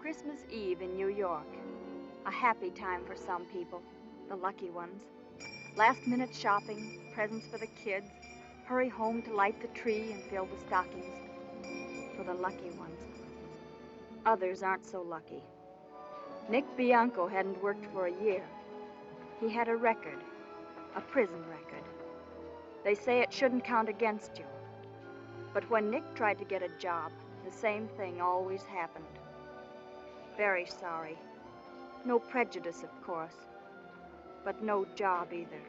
Christmas Eve in New York. A happy time for some people, the lucky ones. Last-minute shopping, presents for the kids, hurry home to light the tree and fill the stockings. For the lucky ones. Others aren't so lucky. Nick Bianco hadn't worked for a year. He had a record, a prison record. They say it shouldn't count against you. But when Nick tried to get a job, the same thing always happened. Very sorry. No prejudice, of course. But no job either.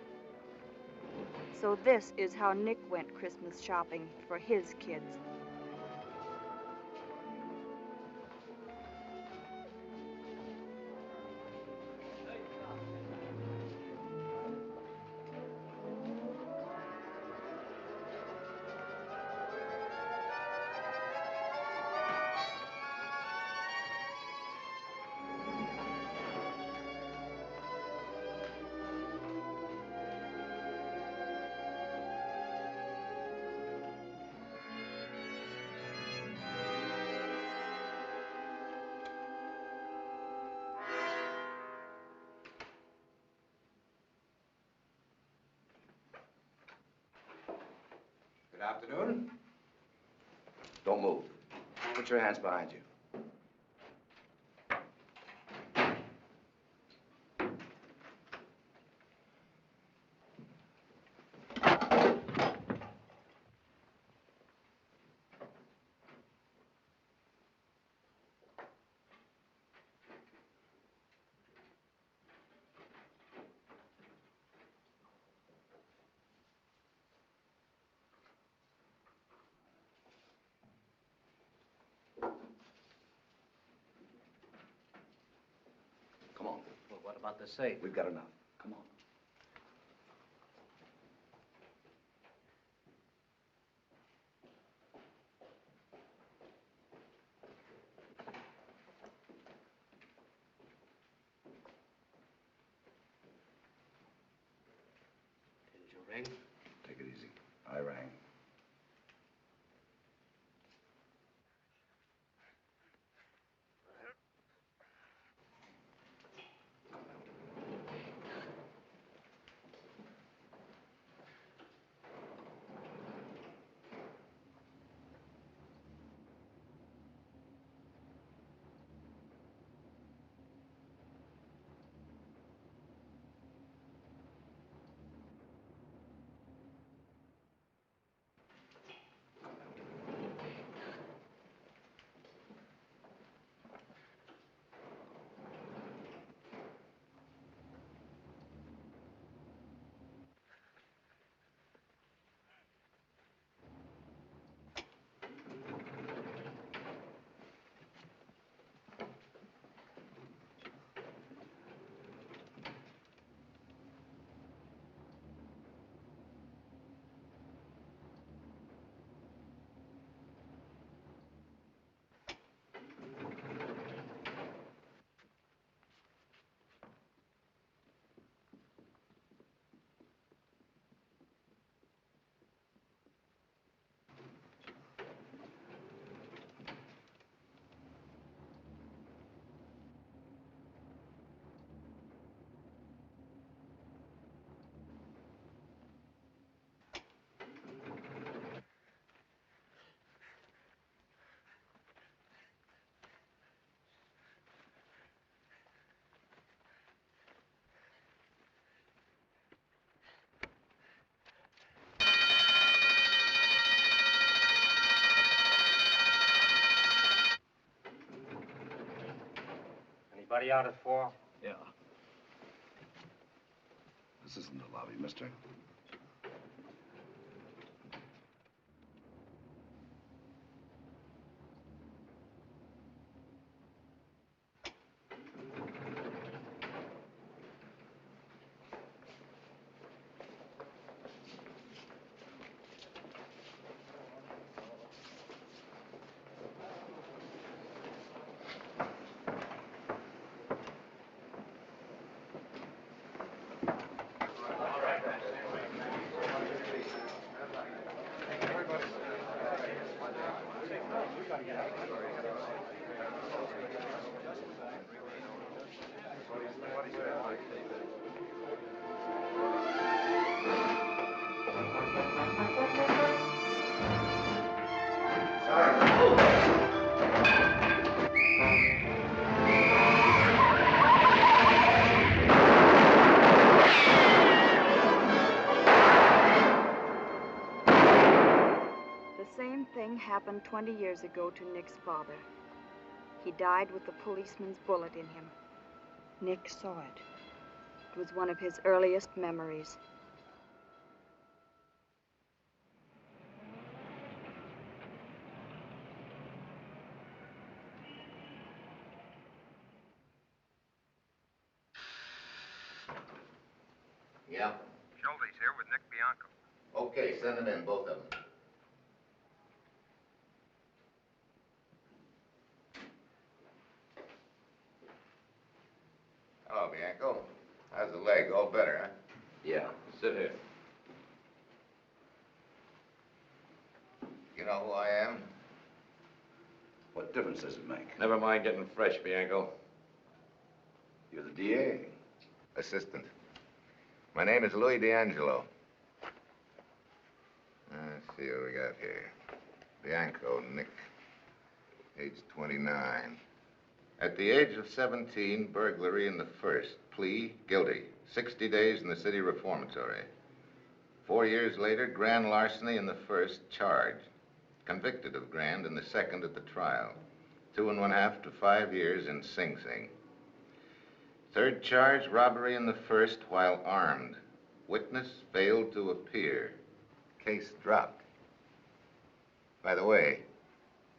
So this is how Nick went Christmas shopping for his kids. Good afternoon. Don't move. Put your hands behind you. Come on. Well, what about the safe? We've got enough. Come on. Didn't you ring? Take it easy. I rang. Anybody out at 4? Yeah. This isn't the lobby, mister. 20 years ago to Nick's father. He died with the policeman's bullet in him. Nick saw it. It was one of his earliest memories. Yeah? Schulte's here with Nick Bianco. Okay, send them in, both of them. Hello, Bianco. How's the leg? All better, huh? Yeah, sit here. You know who I am? What difference does it make? Never mind getting fresh, Bianco. You're the DA. Assistant. My name is Louis D'Angelo. Let's see what we got here. Bianco, Nick. Age 29. At the age of 17, burglary in the first. Plea, guilty. 60 days in the city reformatory. 4 years later, grand larceny in the first, charged. Convicted of grand in the second at the trial. 2.5 to 5 years in Sing Sing. Third charge, robbery in the first while armed. Witness failed to appear. Case dropped. By the way,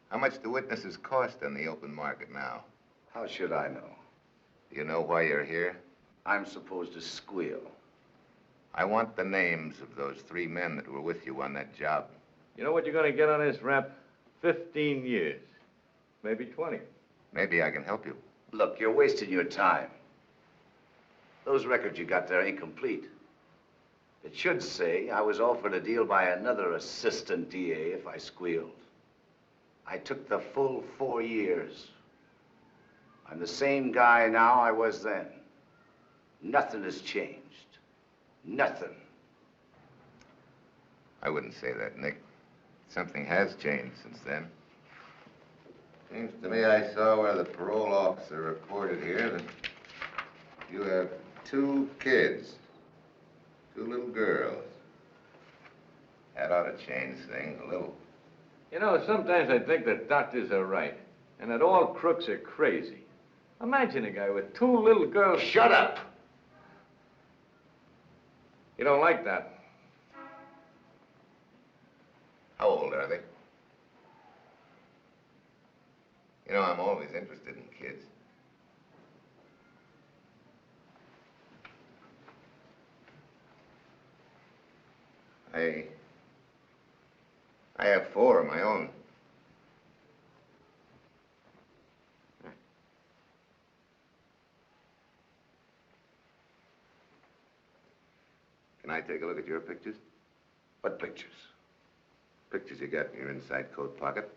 how much do witnesses cost on the open market now? How should I know? Do you know why you're here? I'm supposed to squeal. I want the names of those 3 men that were with you on that job. You know what you're going to get on this rap? 15 years. Maybe 20. Maybe I can help you. Look, you're wasting your time. Those records you got there ain't complete. It should say I was offered a deal by another assistant DA if I squealed. I took the full 4 years. I'm the same guy now I was then. Nothing has changed. Nothing. I wouldn't say that, Nick. Something has changed since then. Seems to me I saw where the parole officer reported here that you have 2 kids. 2 little girls. That ought to change things a little. You know, sometimes I think that doctors are right, and that all crooks are crazy. Imagine a guy with 2 little girls. Shut up! You don't like that? How old are they? You know, I'm always interested in kids. I have 4 of my own. Can I take a look at your pictures? What pictures? Pictures you got in your inside coat pocket.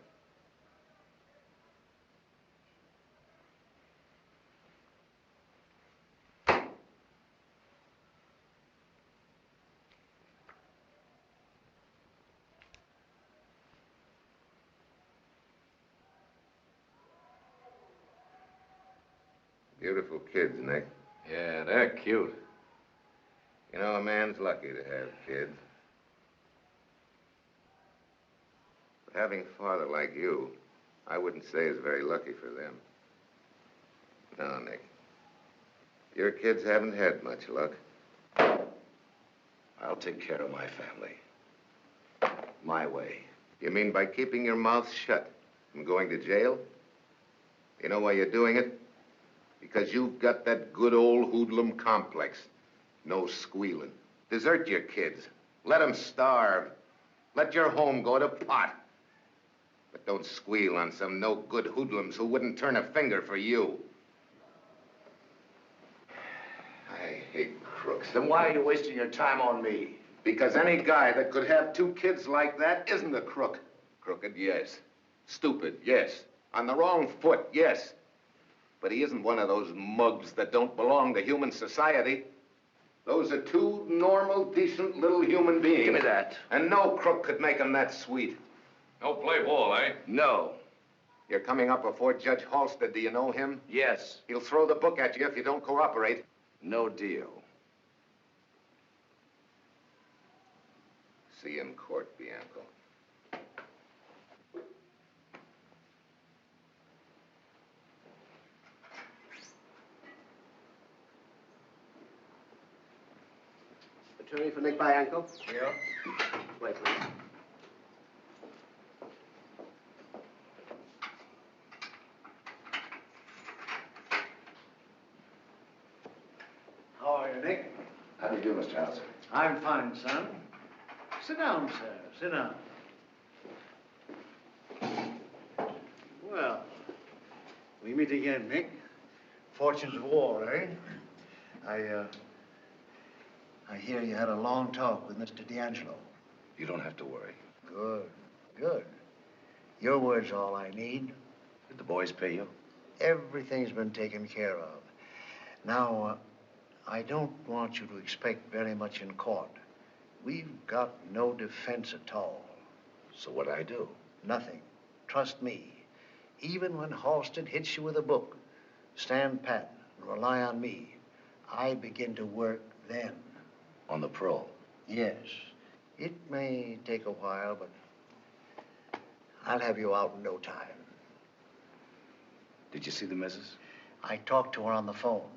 Beautiful kids, Nick. Yeah, they're cute. You know, a man's lucky to have kids. But having a father like you, I wouldn't say is very lucky for them. No, Nick. Your kids haven't had much luck. I'll take care of my family. My way. You mean by keeping your mouth shut and going to jail? You know why you're doing it? Because you've got that good old hoodlum complex. No squealing. Desert your kids. Let them starve. Let your home go to pot. But don't squeal on some no-good hoodlums who wouldn't turn a finger for you. I hate crooks. Then why are you wasting your time on me? Because any guy that could have 2 kids like that isn't a crook. Crooked, yes. Stupid, yes. On the wrong foot, yes. But he isn't one of those mugs that don't belong to human society. Those are 2 normal, decent little human beings. Give me that. And no crook could make them that sweet. No play ball, eh? No. You're coming up before Judge Halstead. Do you know him? Yes. He'll throw the book at you if you don't cooperate. No deal. See you in court, Bianco. Attorney for Nick Bianco. Yeah. Wait, please. How are you, Nick? How do you do, Mr. Howser? I'm fine, son. Sit down, sir. Sit down. Well, we meet again, Nick. Fortunes of war, eh? I hear you had a long talk with Mr. D'Angelo. You don't have to worry. Good, good. Your word's all I need. Did the boys pay you? Everything's been taken care of. Now, I don't want you to expect very much in court. We've got no defense at all. So what'd I do? Nothing. Trust me. Even when Halsted hits you with a book, stand pat and rely on me. I begin to work then. On the pro? Yes. It may take a while, but I'll have you out in no time. Did you see the missus? I talked to her on the phone.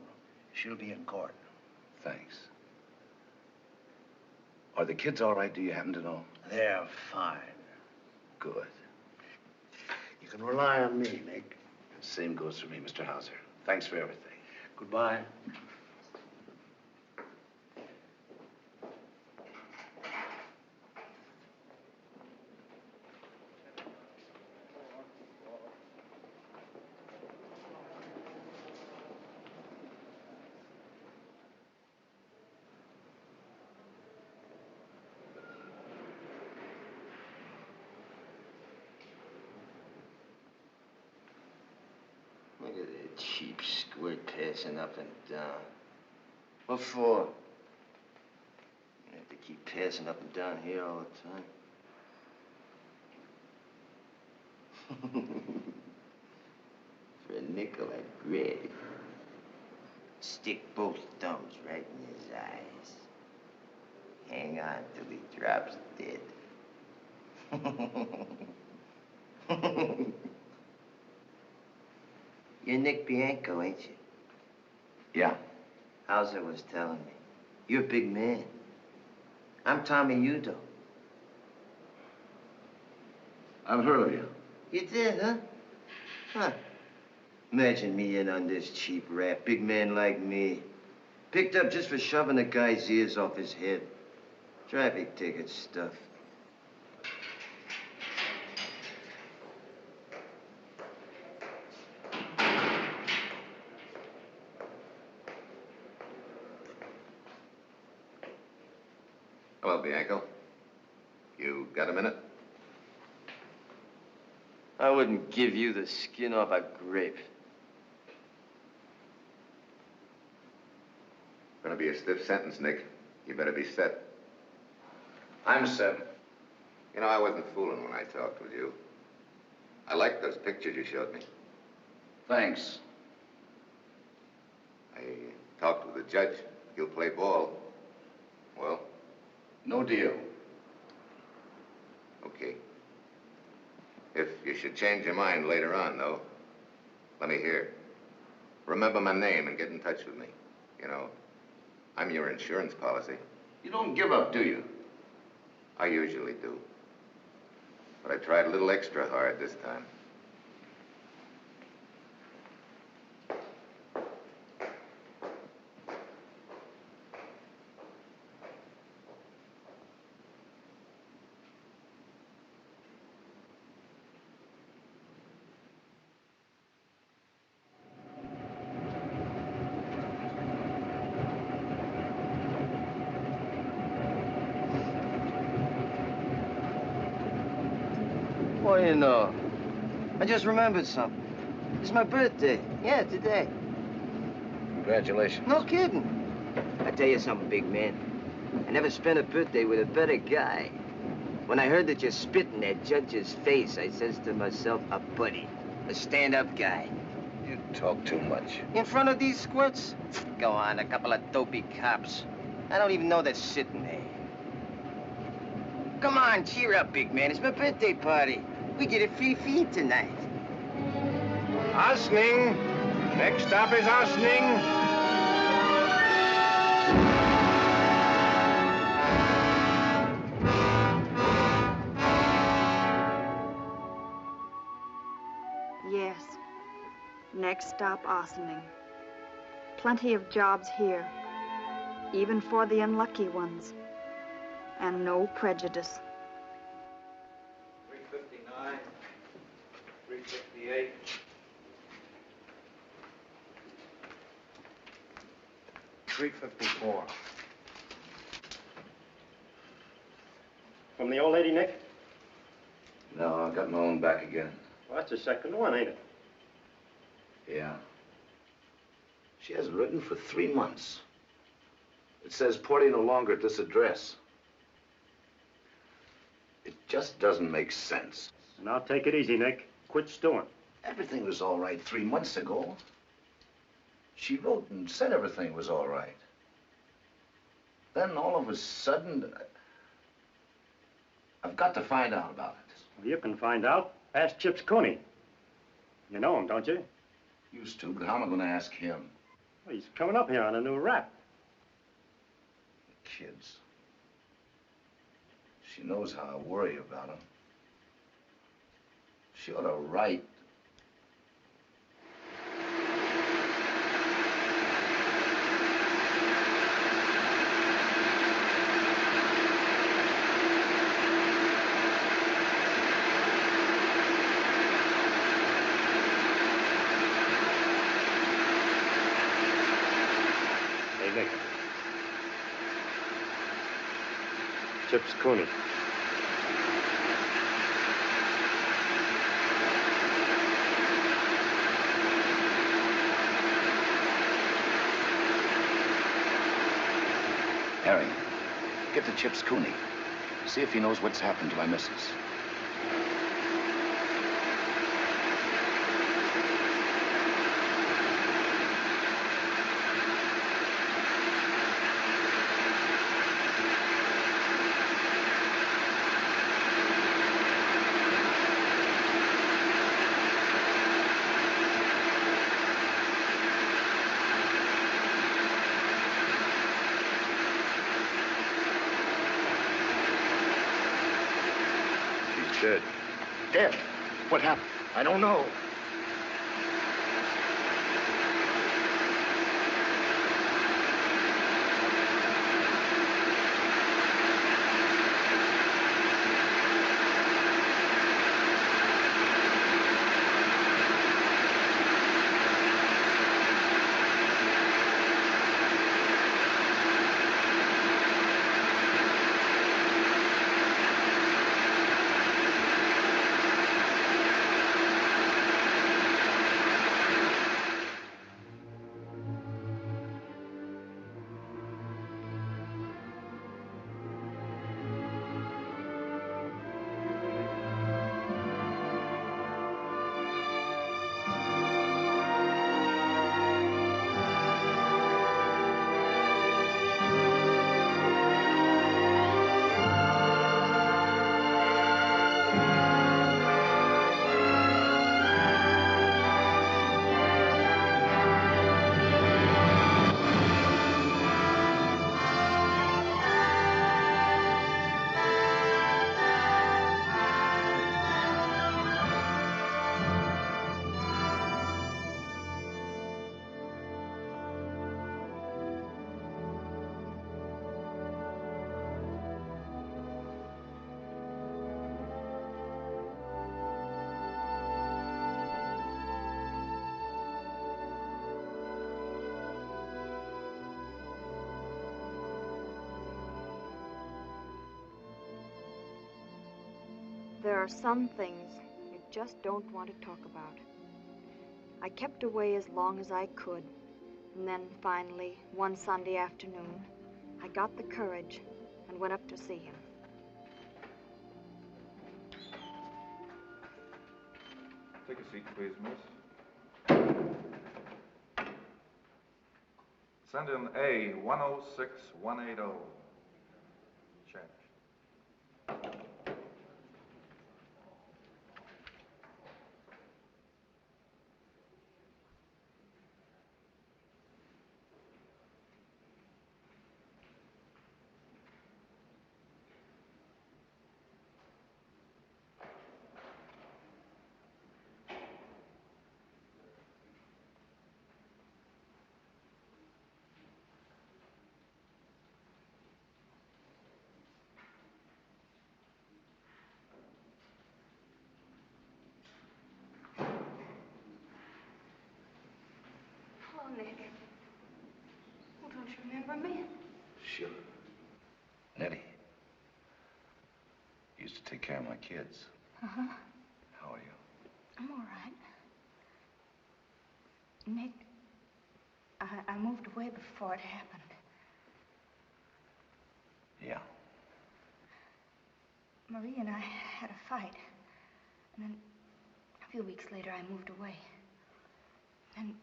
She'll be in court. Thanks. Are the kids all right, do you happen to know? They're fine. Good. You can rely on me, Nick. Same goes for me, Mr. Howser. Thanks for everything. Goodbye. Look at that cheap squirt passing up and down. What for? You have to keep passing up and down here all the time. For a nickel, I'd grab it. Stick both thumbs right in his eyes. Hang on till he drops dead. You're Nick Bianco, ain't you? Yeah. Howser was telling me. You're a big man. I'm Tommy Udo. I've heard of you. You did, huh? Huh. Imagine me in on this cheap rap. Big man like me. Picked up just for shoving a guy's ears off his head. Traffic ticket stuff. Hello, Bianco. You got a minute? I wouldn't give you the skin off a grape. Gonna be a stiff sentence, Nick. You better be set. I'm set. You know, I wasn't fooling when I talked with you. I liked those pictures you showed me. Thanks. I talked with the judge. He'll play ball. Well? No deal. Okay. If you should change your mind later on, though, let me hear. Remember my name and get in touch with me. You know, I'm your insurance policy. You don't give up, do you? I usually do. But I tried a little extra hard this time. What do you know? I just remembered something. It's my birthday. Yeah, today. Congratulations. No kidding. I tell you something, big man. I never spent a birthday with a better guy. When I heard that you spit in that judge's face, I says to myself, a buddy, a stand-up guy. You talk too much. In front of these squirts? Go on, a couple of dopey cops. I don't even know they're sitting there. Come on, cheer up, big man. It's my birthday party. We get a free feed tonight. Osning. Next stop is Osning. Yes. Next stop, Ossining. Plenty of jobs here, even for the unlucky ones. And no prejudice. 359, 358. $354. From the old lady, Nick? No, I got my own back again. Well, that's the second one, ain't it? Yeah. She hasn't written for 3 months. It says porting no longer at this address. It just doesn't make sense. Now take it easy, Nick. Quit stewing. Everything was all right 3 months ago. She wrote and said everything was all right. Then all of a sudden, I've got to find out about it. Well, you can find out. Ask Chips Cooney. You know him, don't you? Used to, but how am I going to ask him? Well, he's coming up here on a new rap. The kids. She knows how I worry about them. She ought to write. Hey, Nick. Chips Cooney. Harry, get to Chips Cooney. See if he knows what's happened to my missus. Dead. Dead? What happened? I don't know. There are some things you just don't want to talk about. I kept away as long as I could. And then finally, one Sunday afternoon, I got the courage and went up to see him. Take a seat, please, miss. Send in A106180. Check. Nick. Well, don't you remember me? Sure. Nettie. Used to take care of my kids. Uh-huh. How are you? I'm all right. Nick, I moved away before it happened. Yeah. Marie and I had a fight. And then a few weeks later, I moved away. And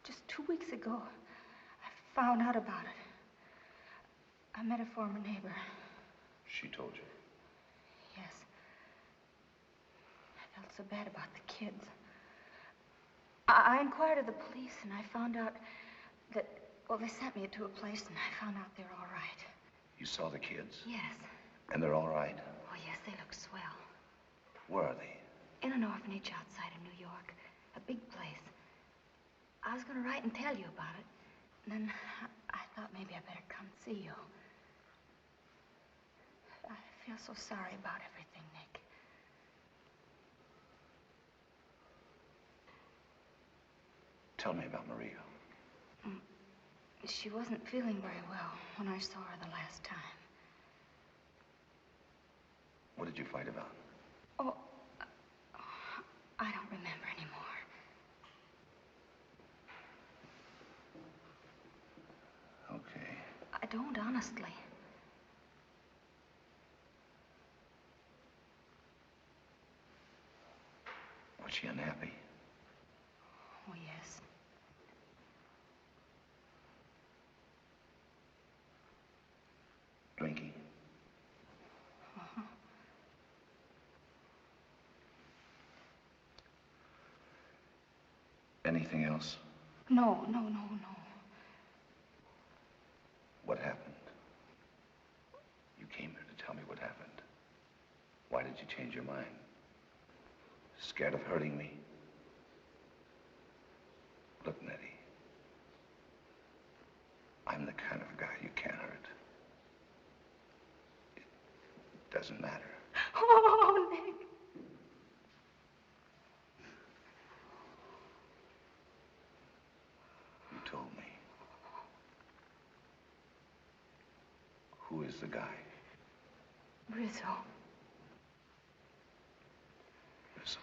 just 2 weeks ago, I found out about it. I met a former neighbor. She told you? Yes. I felt so bad about the kids. I inquired of the police, and I found out that, well, they sent me to a place, and I found out they're all right. You saw the kids? Yes. And they're all right? Oh, yes, they look swell. Where are they? In an orphanage outside of New York. A big place. I was going to write and tell you about it. And then I thought maybe I better come see you. I feel so sorry about everything, Nick. Tell me about Maria. She wasn't feeling very well when I saw her the last time. What did you fight about? Oh, I don't remember anymore. Okay. I don't, honestly. Was she unhappy? Oh, yes. Drinking? Uh-huh. Anything else? No. What happened? You came here to tell me what happened. Why did you change your mind? Scared of hurting me? Look, Nettie. I'm the kind of guy you can't hurt. It doesn't matter. Oh, Nick. You told me. Who is the guy? Rizzo. Rizzo.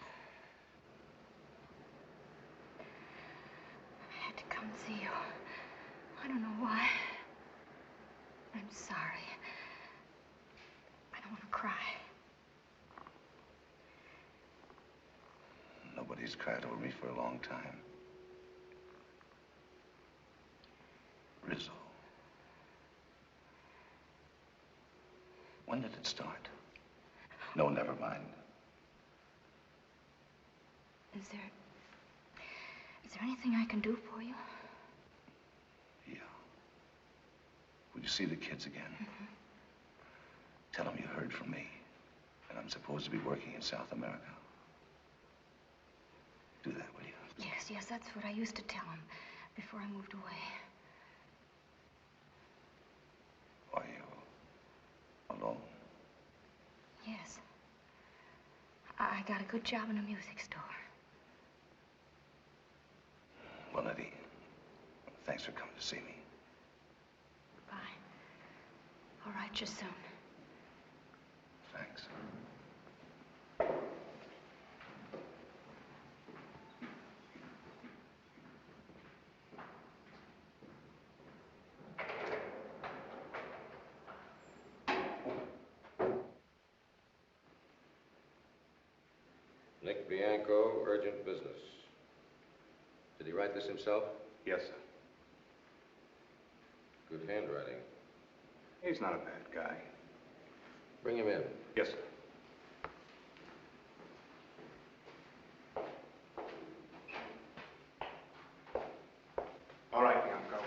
I had to come see you. I don't know why. I'm sorry. I don't want to cry. Nobody's cried over me for a long time. Rizzo. When did it start? No, never mind. Is there anything I can do for you? Yeah. Would you see the kids again? Mm-hmm. Tell them you heard from me, and I'm supposed to be working in South America. Do that, will you? Yes, that's what I used to tell him before I moved away. Are you alone? Yes. I got a good job in a music store. Well, Nettie, thanks for coming to see me. Bye. I'll write you soon. Thanks. Nick Bianco, urgent business. Did he write this himself? Yes, sir. Good handwriting. He's not a bad guy. Bring him in. Yes, sir. All right, Bianco.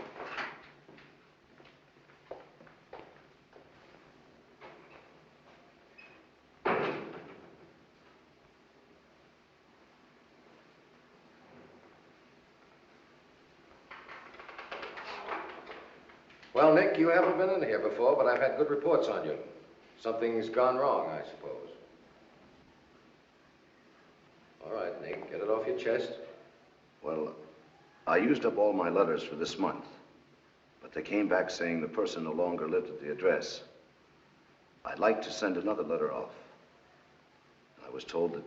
Well, Nick, you haven't been in here before, but I've had good reports on you. Something's gone wrong, I suppose. All right, Nick, get it off your chest. Well, I used up all my letters for this month, but they came back saying the person no longer lived at the address. I'd like to send another letter off. I was told that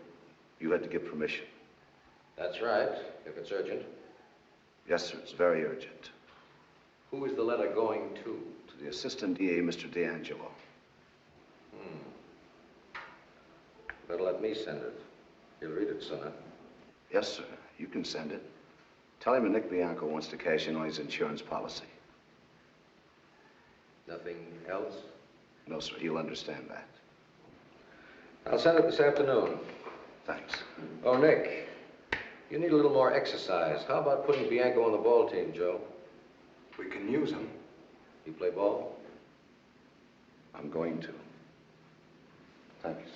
you had to give permission. That's right, if it's urgent. Yes, sir, it's very urgent. Who is the letter going to? To the Assistant DA, Mr. D'Angelo. Better let me send it. He'll read it sooner. Yes, sir, you can send it. Tell him that Nick Bianco wants to cash in on his insurance policy. Nothing else? No, sir, he'll understand that. I'll send it this afternoon. Thanks. Oh, Nick, you need a little more exercise. How about putting Bianco on the ball team, Joe? We can use him. You play ball? I'm going to. Thanks.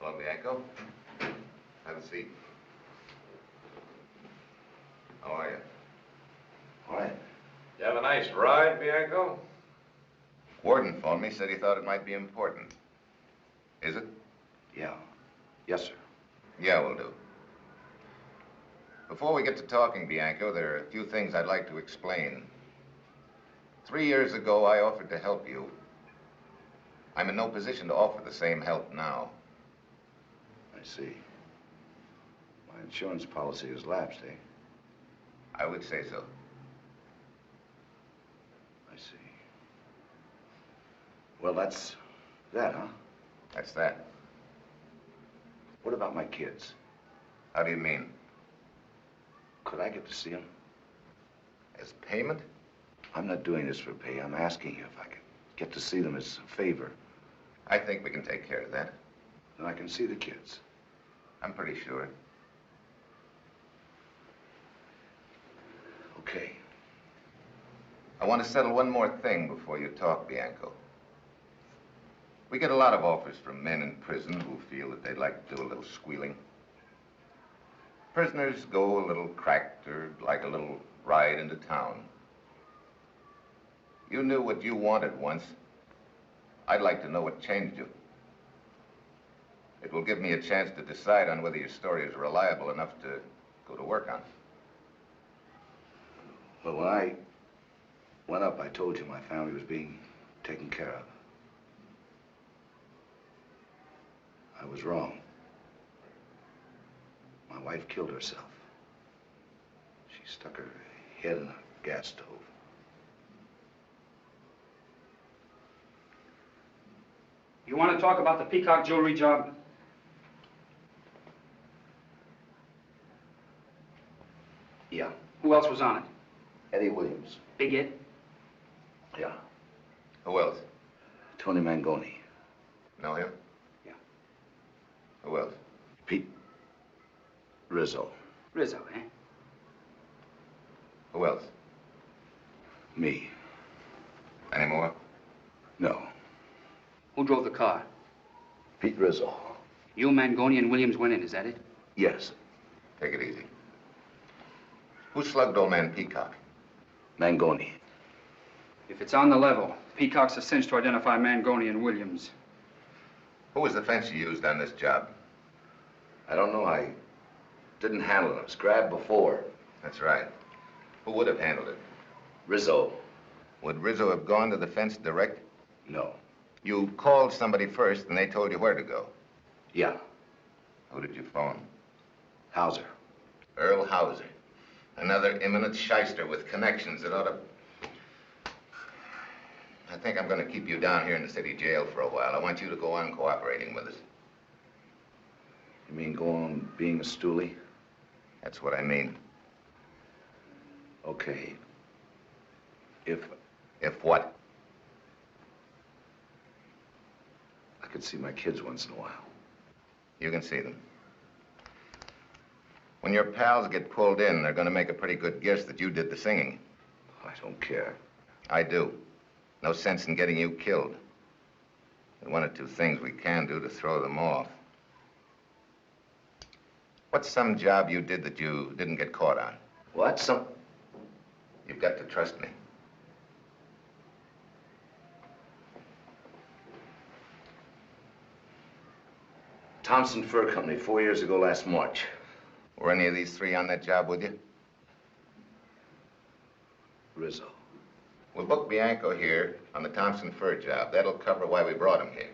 Hello, Bianco. Have a seat. How are you? All right. You have a nice ride, Bianco? Warden phoned me, said he thought it might be important. Is it? Yeah. Yes, sir. Yeah, will do. Before we get to talking, Bianco, there are a few things I'd like to explain. 3 years ago, I offered to help you. I'm in no position to offer the same help now. I see. My insurance policy has lapsed, eh? I would say so. I see. Well, that's that, huh? That's that. What about my kids? How do you mean? Could I get to see them? As payment? I'm not doing this for pay. I'm asking you if I could get to see them as a favor. I think we can take care of that. Then I can see the kids. I'm pretty sure. Okay. I want to settle one more thing before you talk, Bianco. We get a lot of offers from men in prison who feel that they'd like to do a little squealing. Prisoners go a little cracked or like a little ride into town. You knew what you wanted once. I'd like to know what changed you. It will give me a chance to decide on whether your story is reliable enough to go to work on. Well, when I went up, I told you my family was being taken care of. I was wrong. My wife killed herself. She stuck her head in a gas stove. You want to talk about the peacock jewelry job? Yeah. Who else was on it? Eddie Williams. Big Ed? Yeah. Who else? Tony Mangoni. Know him? Yeah. Who else? Pete Rizzo. Rizzo, eh? Who else? Me. Any more? No. Who drove the car? Pete Rizzo. You, Mangoni, and Williams went in, is that it? Yes. Take it easy. Who slugged old man Peacock? Mangoni. If it's on the level, Peacock's a cinch to identify Mangoni and Williams. Who was the fence you used on this job? I don't know. I didn't handle it. I was grabbed before. That's right. Who would have handled it? Rizzo. Would Rizzo have gone to the fence direct? No. You called somebody first and they told you where to go? Yeah. Who did you phone? Howser. Earl Howser. Another imminent shyster with connections that ought to... I think I'm going to keep you down here in the city jail for a while. I want you to go on cooperating with us. You mean go on being a stoolie? That's what I mean. Okay. If what? I could see my kids once in a while. You can see them. When your pals get pulled in, they're going to make a pretty good guess that you did the singing. I don't care. I do. No sense in getting you killed. There's one or two things we can do to throw them off. What's some job you did that you didn't get caught on? What? You've got to trust me. Thompson Fur Company, 4 years ago last March. Were any of these three on that job with you? Rizzo. We'll book Bianco here on the Thompson Fur job. That'll cover why we brought him here.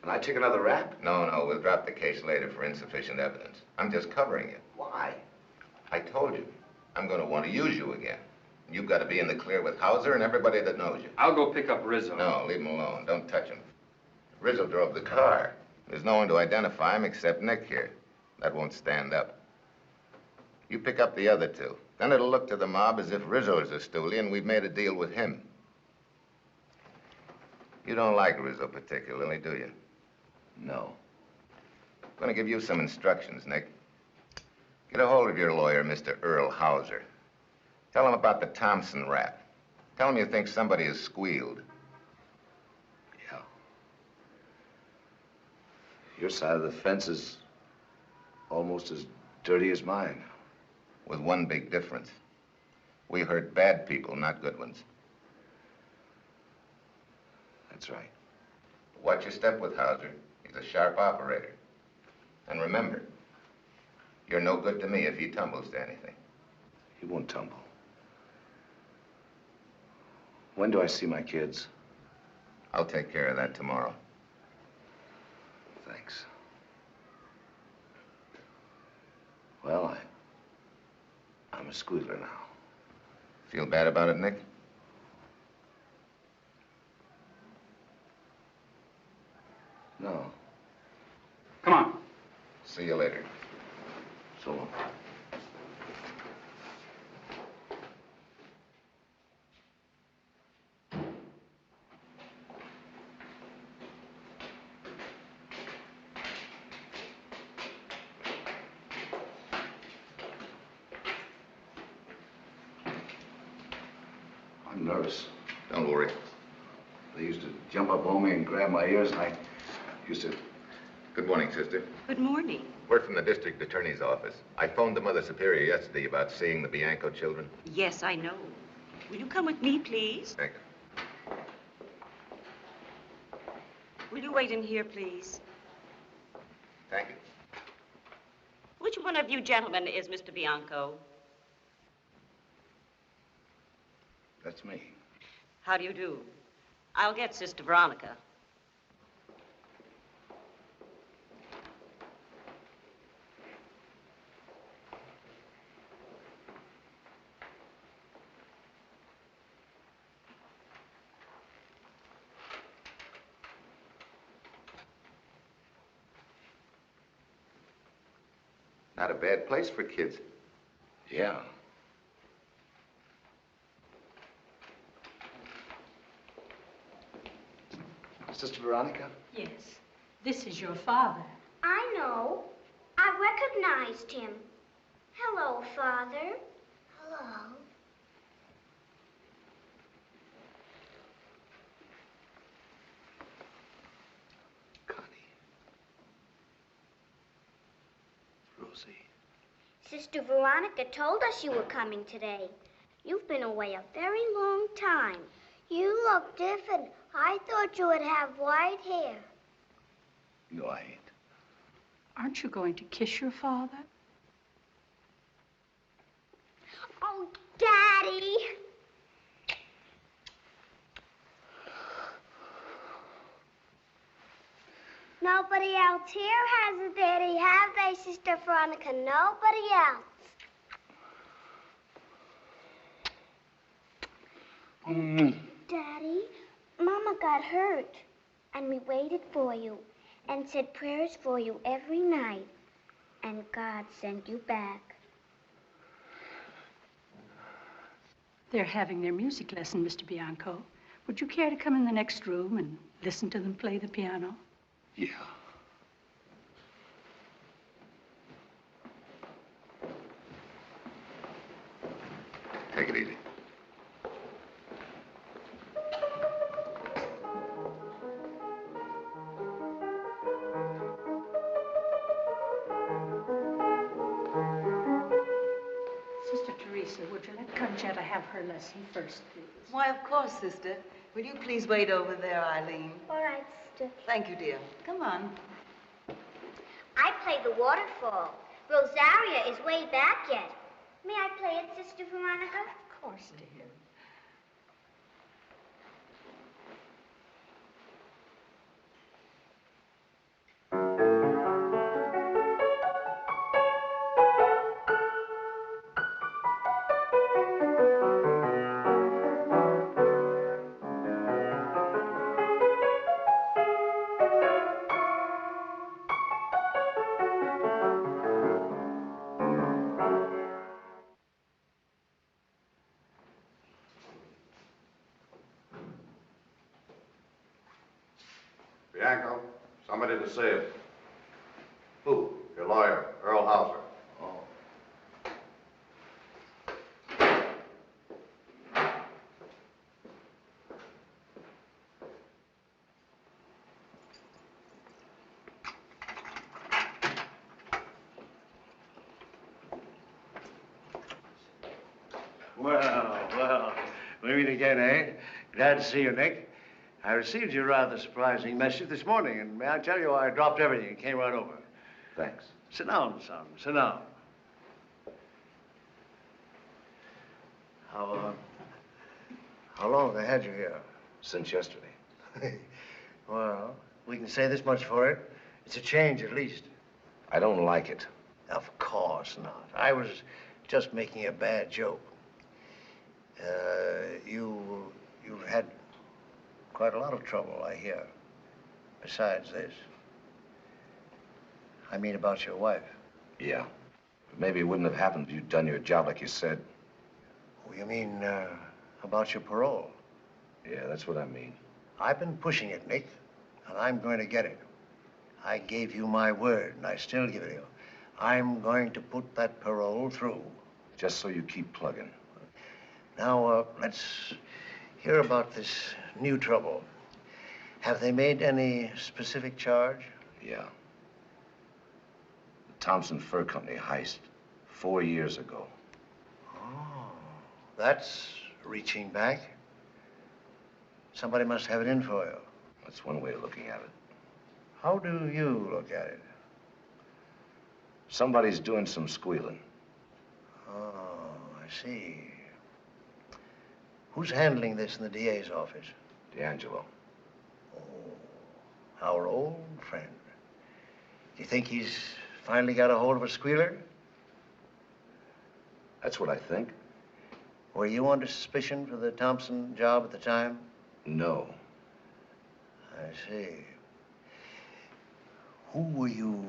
And I take another rap? No, we'll drop the case later for insufficient evidence. I'm just covering it. Why? I told you. I'm going to want to use you again. You've got to be in the clear with Howser and everybody that knows you. I'll go pick up Rizzo. No, leave him alone. Don't touch him. Rizzo drove the car. There's no one to identify him except Nick here. That won't stand up. You pick up the other two. Then it'll look to the mob as if Rizzo is a stoolie and we've made a deal with him. You don't like Rizzo particularly, do you? No. I'm going to give you some instructions, Nick. Get a hold of your lawyer, Mr. Earl Howser. Tell him about the Thompson rap. Tell him you think somebody has squealed. Yeah. Your side of the fence is almost as dirty as mine. With one big difference. We hurt bad people, not good ones. That's right. Watch your step with Howser. He's a sharp operator. And remember, you're no good to me if he tumbles to anything. He won't tumble. When do I see my kids? I'll take care of that tomorrow. Thanks. Well, I'm a squealer now. Feel bad about it, Nick? No. Come on. See you later. So long. I'm nervous. Don't worry. They used to jump up on me and grab my ears, and I used to... Good morning, sister. Good morning. We're from the district attorney's office. I phoned the Mother Superior yesterday about seeing the Bianco children. Yes, I know. Will you come with me, please? Thank you. Will you wait in here, please? Thank you. Which one of you gentlemen is Mr. Bianco? That's me. How do you do? I'll get Sister Veronica. Not a bad place for kids. Yeah. Sister Veronica? Yes. This is your father. I know. I recognized him. Hello, Father. Hello. Rosie. Sister Veronica told us you were coming today. You've been away a very long time. You look different. I thought you would have white hair. No, I ain't. Aren't you going to kiss your father? Oh, Daddy. Nobody else here has a daddy, have they, Sister Veronica? Nobody else. Daddy, Mama got hurt, and we waited for you and said prayers for you every night, and God sent you back. They're having their music lesson, Mr. Bianco. Would you care to come in the next room and listen to them play the piano? Yeah. Take it easy. Sister Teresa, would you let Conchetta have her lesson first, please? Why, of course, sister. Will you please wait over there, Eileen? All right, sister. Thank you, dear. Come on. I play the waterfall. Rosaria is way back yet. May I play it, Sister Veronica? Of course, dear. Bianco, somebody to see it. Who? Your lawyer, Earl Howser. Oh. Well, we meet again, eh? Glad to see you, Nick. I received your rather surprising message this morning, and may I tell you, I dropped everything and came right over. Thanks. Sit down, son. Sit down. How long have they had you here? Since yesterday. Well, we can say this much for it. It's a change, at least. I don't like it. Of course not. I was just making a bad joke. You've had quite a lot of trouble, I hear. Besides this. I mean about your wife. Yeah. But maybe it wouldn't have happened if you'd done your job like you said. Oh, you mean about your parole? Yeah, that's what I mean. I've been pushing it, Nick, and I'm going to get it. I gave you my word, and I still give it you. I'm going to put that parole through. Just so you keep plugging. Now, let's hear about this new trouble. Have they made any specific charge? Yeah. The Thompson Fur Company heist 4 years ago. Oh, that's reaching back. Somebody must have it in for you. That's one way of looking at it. How do you look at it? Somebody's doing some squealing. Oh, I see. Who's handling this in the DA's office? D'Angelo. Oh, our old friend. Do you think he's finally got a hold of a squealer? That's what I think. Were you under suspicion for the Thompson job at the time? No. I see. Who were you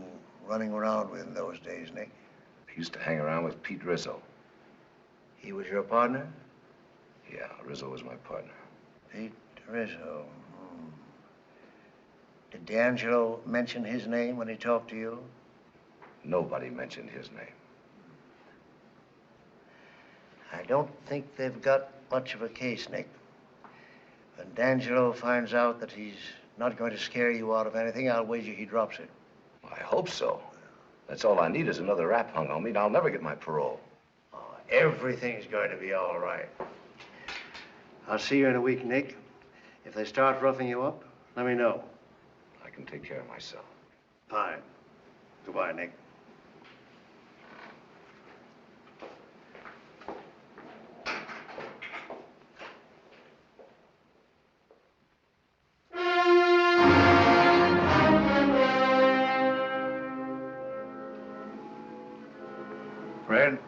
running around with in those days, Nick? I used to hang around with Pete Rizzo. He was your partner? Yeah, Rizzo was my partner. Pete Rizzo. Did D'Angelo mention his name when he talked to you? Nobody mentioned his name. I don't think they've got much of a case, Nick. When D'Angelo finds out that he's not going to scare you out of anything, I'll wager he drops it. I hope so. That's all I need is another rap hung on me, and I'll never get my parole. Oh, everything's going to be all right. I'll see you in a week, Nick. If they start roughing you up, let me know. I can take care of myself. Fine. Goodbye, Nick. Fred,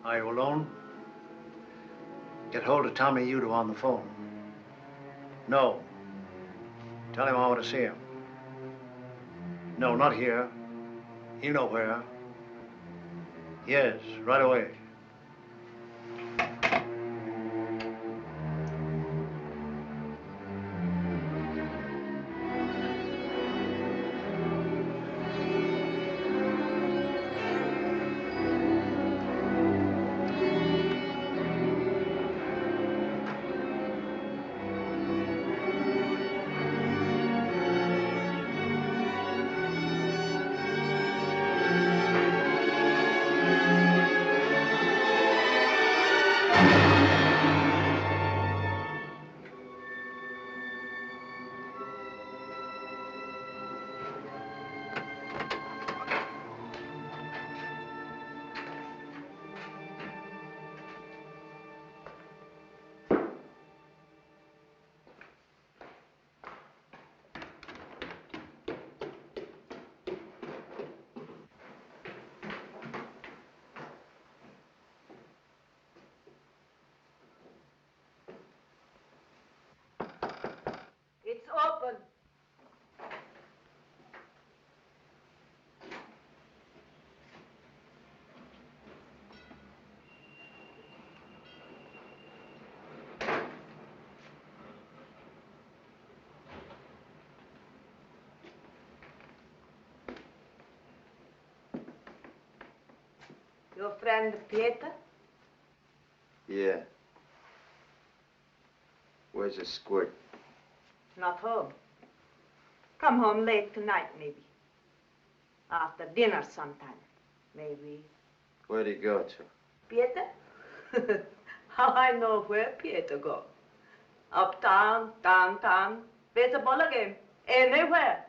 are you alone? Get hold of Tommy Udo on the phone. No. Tell him I want to see him. No, not here. You know where. Yes, right away. Your friend Pieter? Yeah. Where's the squirt? Not home. Come home late tonight, maybe. After dinner sometime, maybe. Where'd he go to? Pieter? How I know where Pieter go? Uptown, downtown, baseball game, anywhere.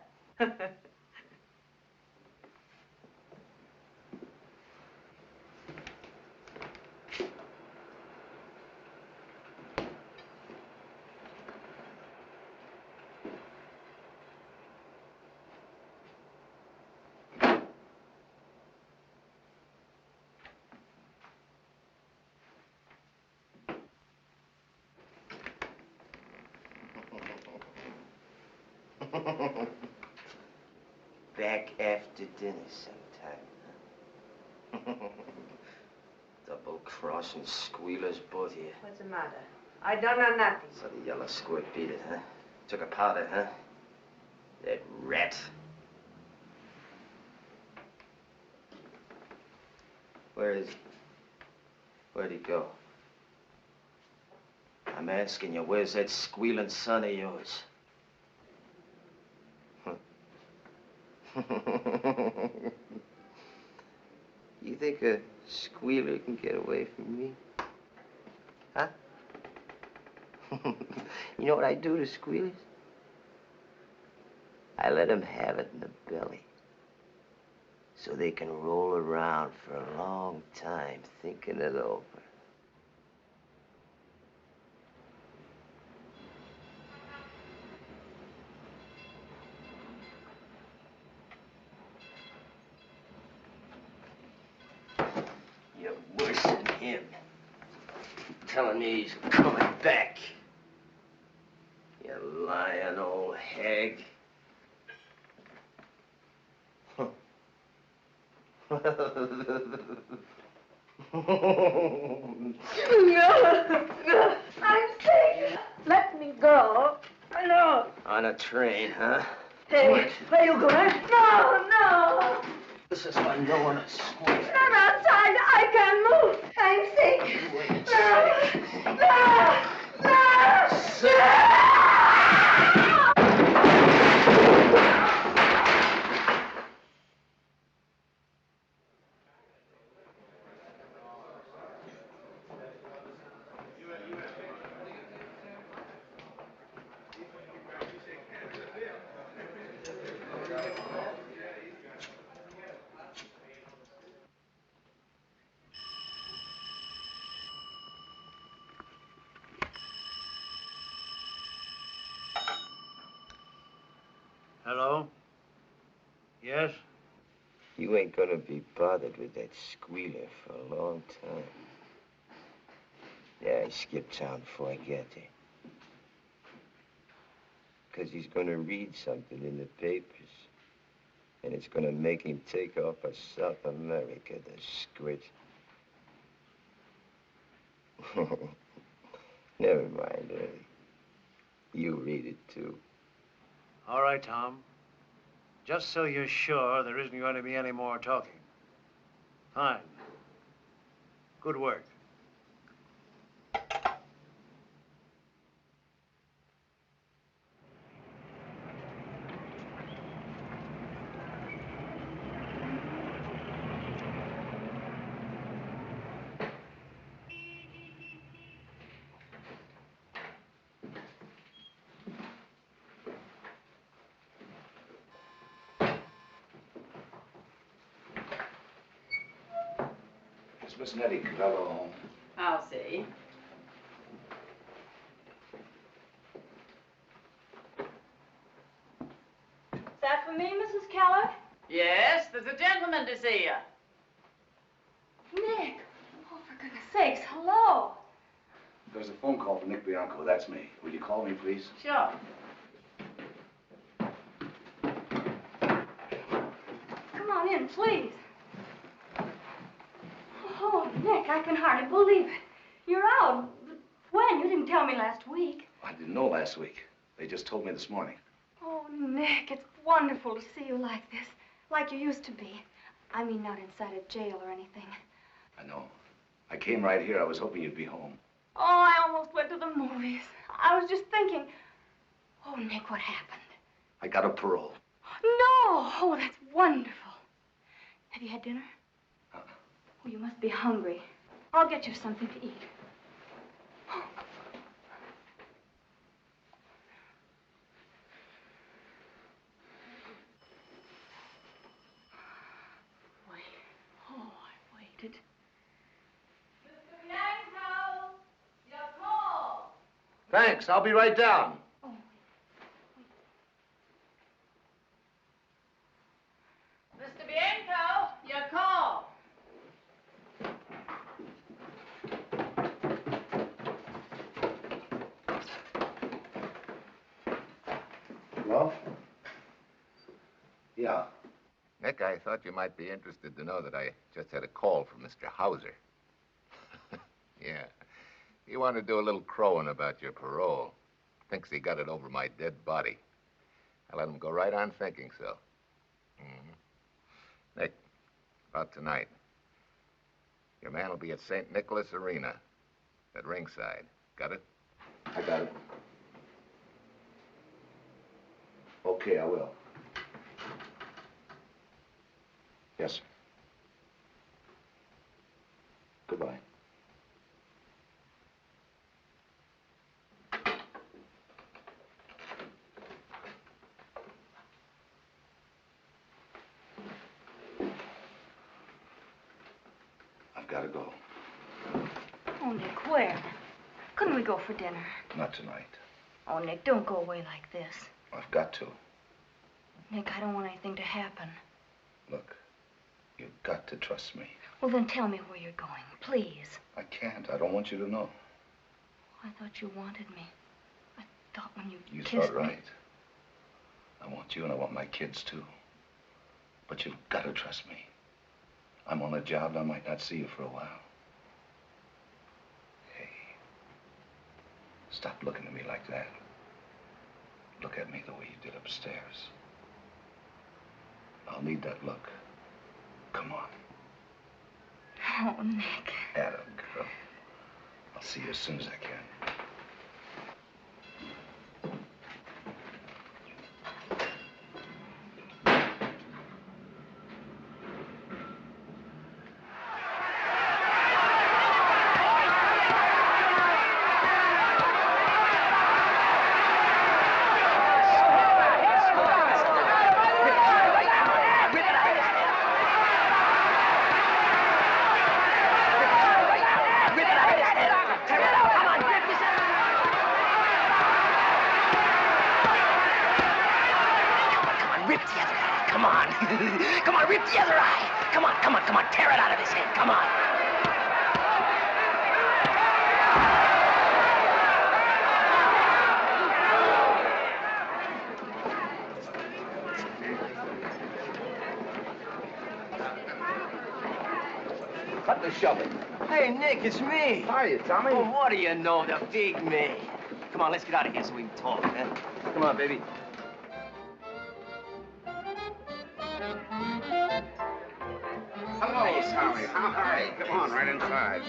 Back after dinner sometime. Double-crossing squealers, both of you. What's the matter? I don't know nothing. So the yellow squirt beat it, huh? Took a powder, huh? That rat. Where is he? Where'd he go? I'm asking you, where's that squealing son of yours? You think a squealer can get away from me? Huh? You know what I do to squealers? I let them have it in the belly. So they can roll around for a long time thinking it over. You're worse than him. Telling me he's coming back. You lying old hag. No, I'm sick. Let me go. No. On a train, huh? Hey, where you going? No. This is why no one is sweet. I'm outside. I can't move. I'm sick. No. Hello? Yes? You ain't gonna be bothered with that squealer for a long time. Yeah, I skipped town before I get there. 'Cause he's gonna read something in the papers. And it's gonna make him take off for South America, the squid. Never mind, Early. You read it, too. All right, Tom. Just so you're sure there isn't going to be any more talking. Fine. Good work. Is Miss Nettie Cavallo home? I'll see. Is that for me, Mrs. Keller? Yes, there's a gentleman to see you. Nick! Oh, for goodness sakes, hello! There's a phone call from Nick Bianco. That's me. Will you call me, please? Sure. Come on in, please. Oh, Nick, I can hardly believe it. You're out. But when? You didn't tell me last week. I didn't know last week. They just told me this morning. Oh, Nick, it's wonderful to see you like this. Like you used to be. I mean, not inside a jail or anything. I know. I came right here. I was hoping you'd be home. Oh, I almost went to the movies. I was just thinking. Oh, Nick, what happened? I got a parole. No! Oh, that's wonderful. Have you had dinner? Uh-uh. Oh, you must be hungry. I'll get you something to eat. Wait. Oh, I waited. Mr. Bianco, your call. Thanks. I'll be right down. Mr. Bianco, your call. Hello? Yeah. Nick, I thought you might be interested to know that I just had a call from Mr. Howser. Yeah. He wanted to do a little crowing about your parole. Thinks he got it over my dead body. I let him go right on thinking so. Nick, about tonight. Your man will be at St. Nicholas Arena at ringside. Got it? I got it. Okay, I will. Yes, sir. Goodbye. I've got to go. Oh, Nick, where? Couldn't we go for dinner? Not tonight. Oh, Nick, don't go away like this. I've got to. Nick, I don't want anything to happen. Look, you've got to trust me. Well, then tell me where you're going, please. I can't. I don't want you to know. I thought you wanted me. I thought when you You kissed thought me... right. I want you and I want my kids, too. But you've got to trust me. I'm on a job and I might not see you for a while. Hey, stop looking at me like that. Look at me the way you did upstairs. I'll need that look. Come on. Oh, Nick. Atta girl. I'll see you as soon as I can. Come on, rip the other eye. Come on, tear it out of his head. Come on. Cut the shoving. Hey, Nick, it's me. Hiya, Tommy. Oh, what do you know, the big me. Come on, let's get out of here so we can talk, huh? Come on, baby. Hello, Tommy. Hi. Come on, right inside.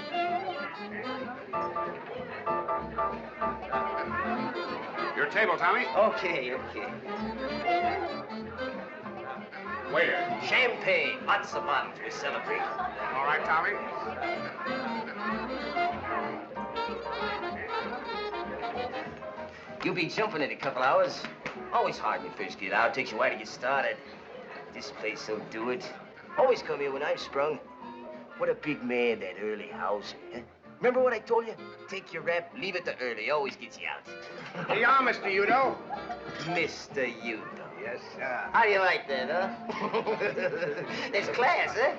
Your table, Tommy. Okay. Waiter. Champagne, lots of bottles. We celebrate. All right, Tommy. You'll be jumping in a couple hours. Always hard when you first get out. Takes you a while to get started. This place will do it. Always come here when I'm sprung. What a big man that Early Howser, huh? Remember what I told you? Take your rep, leave it to Early. Always gets you out. Here you are, Mr. Udo. Mr. Udo. Yes, sir. How do you like that, huh? There's class, huh?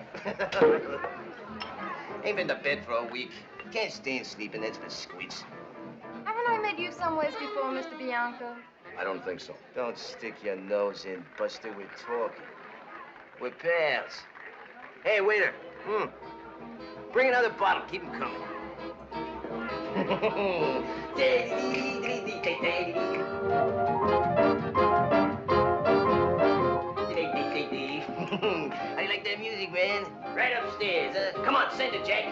Ain't been to bed for a week. Can't stand sleeping, that's for squeals. Haven't I met you someplace before, Mr. Bianco? I don't think so. Don't stick your nose in, Buster. We're talking. We're pals. Hey, waiter. Bring another bottle. Keep 'em coming. How do you like that music, man. Right upstairs, huh? Come on, send it, Jack.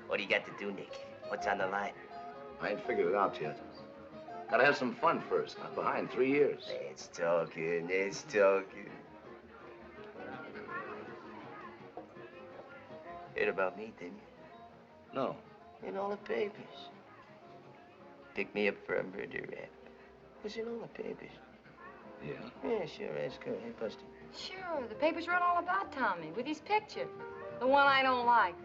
What do you got to do, Nick? What's on the line? I ain't figured it out yet. Gotta have some fun first. I'm behind 3 years. Let's talking, let's talking. Heard about me, didn't you? No. In all the papers. Picked me up for a murder rap. Was in all the papers. Yeah? Yeah, sure, that's good. Hey, Busty. Sure, the papers run all about Tommy with his picture. The one I don't like.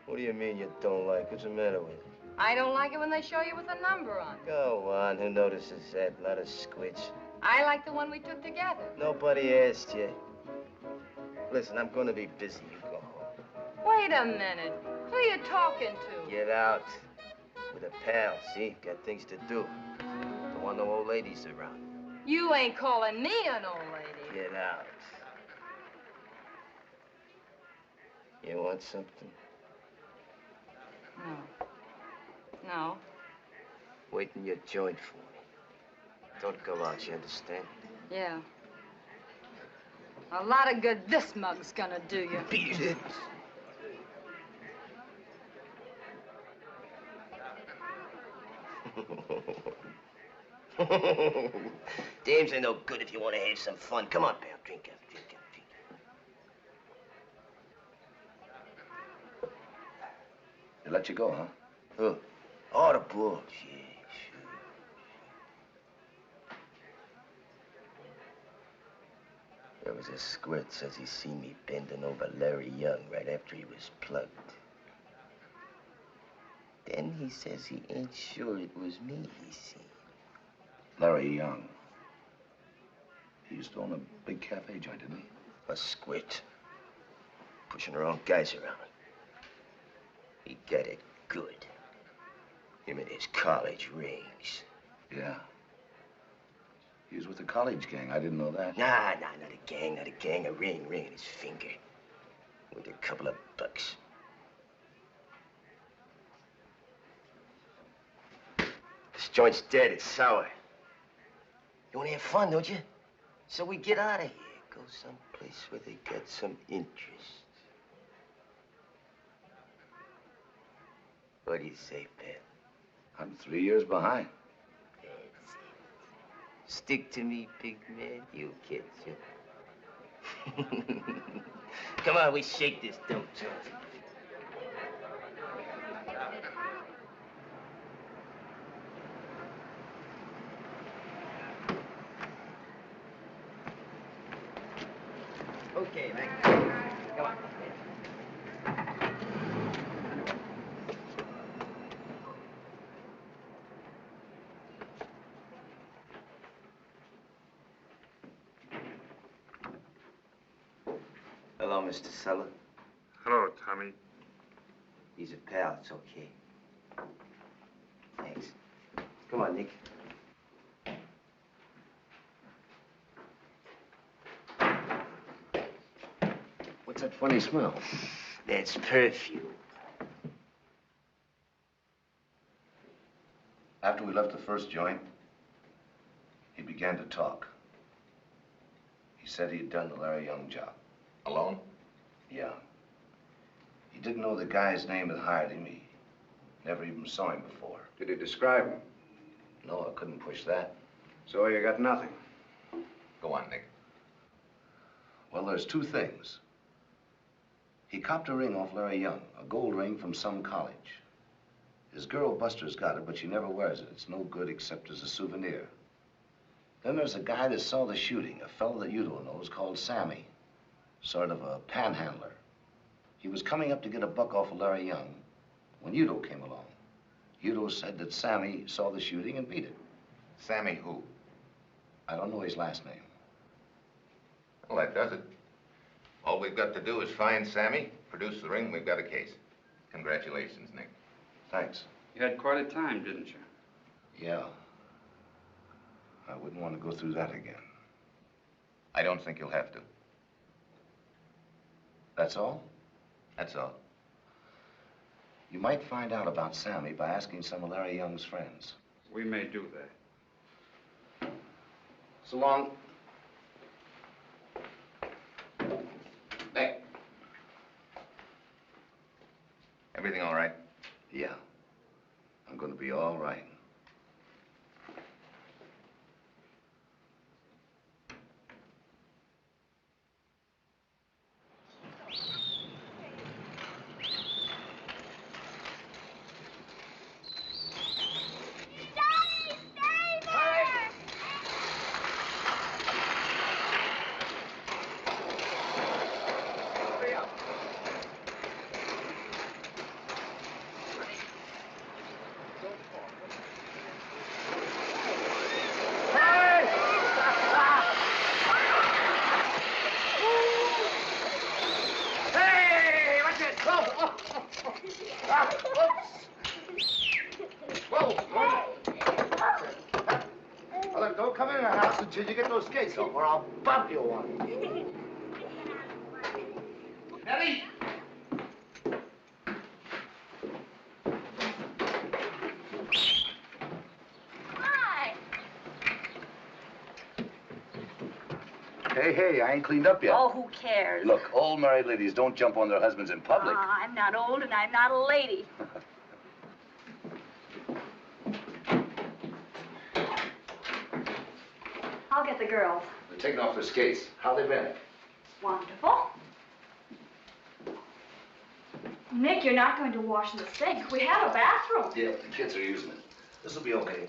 What do you mean you don't like? What's the matter with it? I don't like it when they show you with a number on it. Go on, who notices that? A lot of squints. I like the one we took together. Nobody asked you. Listen, I'm gonna be busy. You go home. Wait a minute. Who are you talking to? Get out. With a pal, see? Got things to do. Don't want no old ladies around. You ain't calling me an old lady. Get out. You want something? No. No. Wait in your joint for me. Don't go out, you understand? Yeah. A lot of good this mug's gonna do you. Beat it. Dames are no good if you want to have some fun. Come on, pal. Drink up, drink up, drink up. They let you go, huh? Who? Oh, the bulls. Yeah, sure. There was a squirt says he seen me bending over Larry Young right after he was plugged. Then he says he ain't sure it was me he seen. Larry Young. He used to own a big cafe joint, didn't he? A squint. Pushing her own guys around. He got it good. Him and his college rings. Yeah. He was with the college gang. I didn't know that. Nah, not a gang, not a gang. A ring in his finger. With a couple of bucks. This joint's dead. It's sour. You want to have fun, don't you? So we get out of here. Go someplace where they got some interest. What do you say, Pat? I'm 3 years behind. That's it. Stick to me, big man. You'll catch it. Come on, we shake this dump joint. Okay, man. Come on. Hello, Mr. Suller. Hello, Tommy. He's a pal. It's okay. Thanks. Come on, Nick. What's that funny smell? That's perfume. After we left the first joint, he began to talk. He said he'd done the Larry Young job. Alone? Yeah. He didn't know the guy's name that hired him. He never even saw him before. Did he describe him? No, I couldn't push that. So you got nothing? Go on, Nick. Well, there's two things. He copped a ring off Larry Young, a gold ring from some college. His girl Buster's got it, but she never wears it. It's no good except as a souvenir. Then there's a guy that saw the shooting, a fellow that you don't know, is called Sammy. Sort of a panhandler. He was coming up to get a buck off of Larry Young when Udo came along. Udo said that Sammy saw the shooting and beat it. Sammy who? I don't know his last name. Well, that does it. All we've got to do is find Sammy, produce the ring, we've got a case. Congratulations, Nick. Thanks. You had quite a time, didn't you? Yeah. I wouldn't want to go through that again. I don't think you'll have to. That's all? That's all. You might find out about Sammy by asking some of Larry Young's friends. We may do that. So long. Nick. Everything all right? Yeah. I'm gonna be all right. Well, don't come in the house until you get those skates off, or I'll bump you one. Nettie! Hi. Hey, I ain't cleaned up yet. Oh, who cares? Look, old married ladies don't jump on their husbands in public. I'm not old and I'm not a lady. I'll get the girls. They're taking off their skates. How they been? Wonderful. Nick, you're not going to wash in the sink. We have a bathroom. Yeah, the kids are using it. This'll be okay.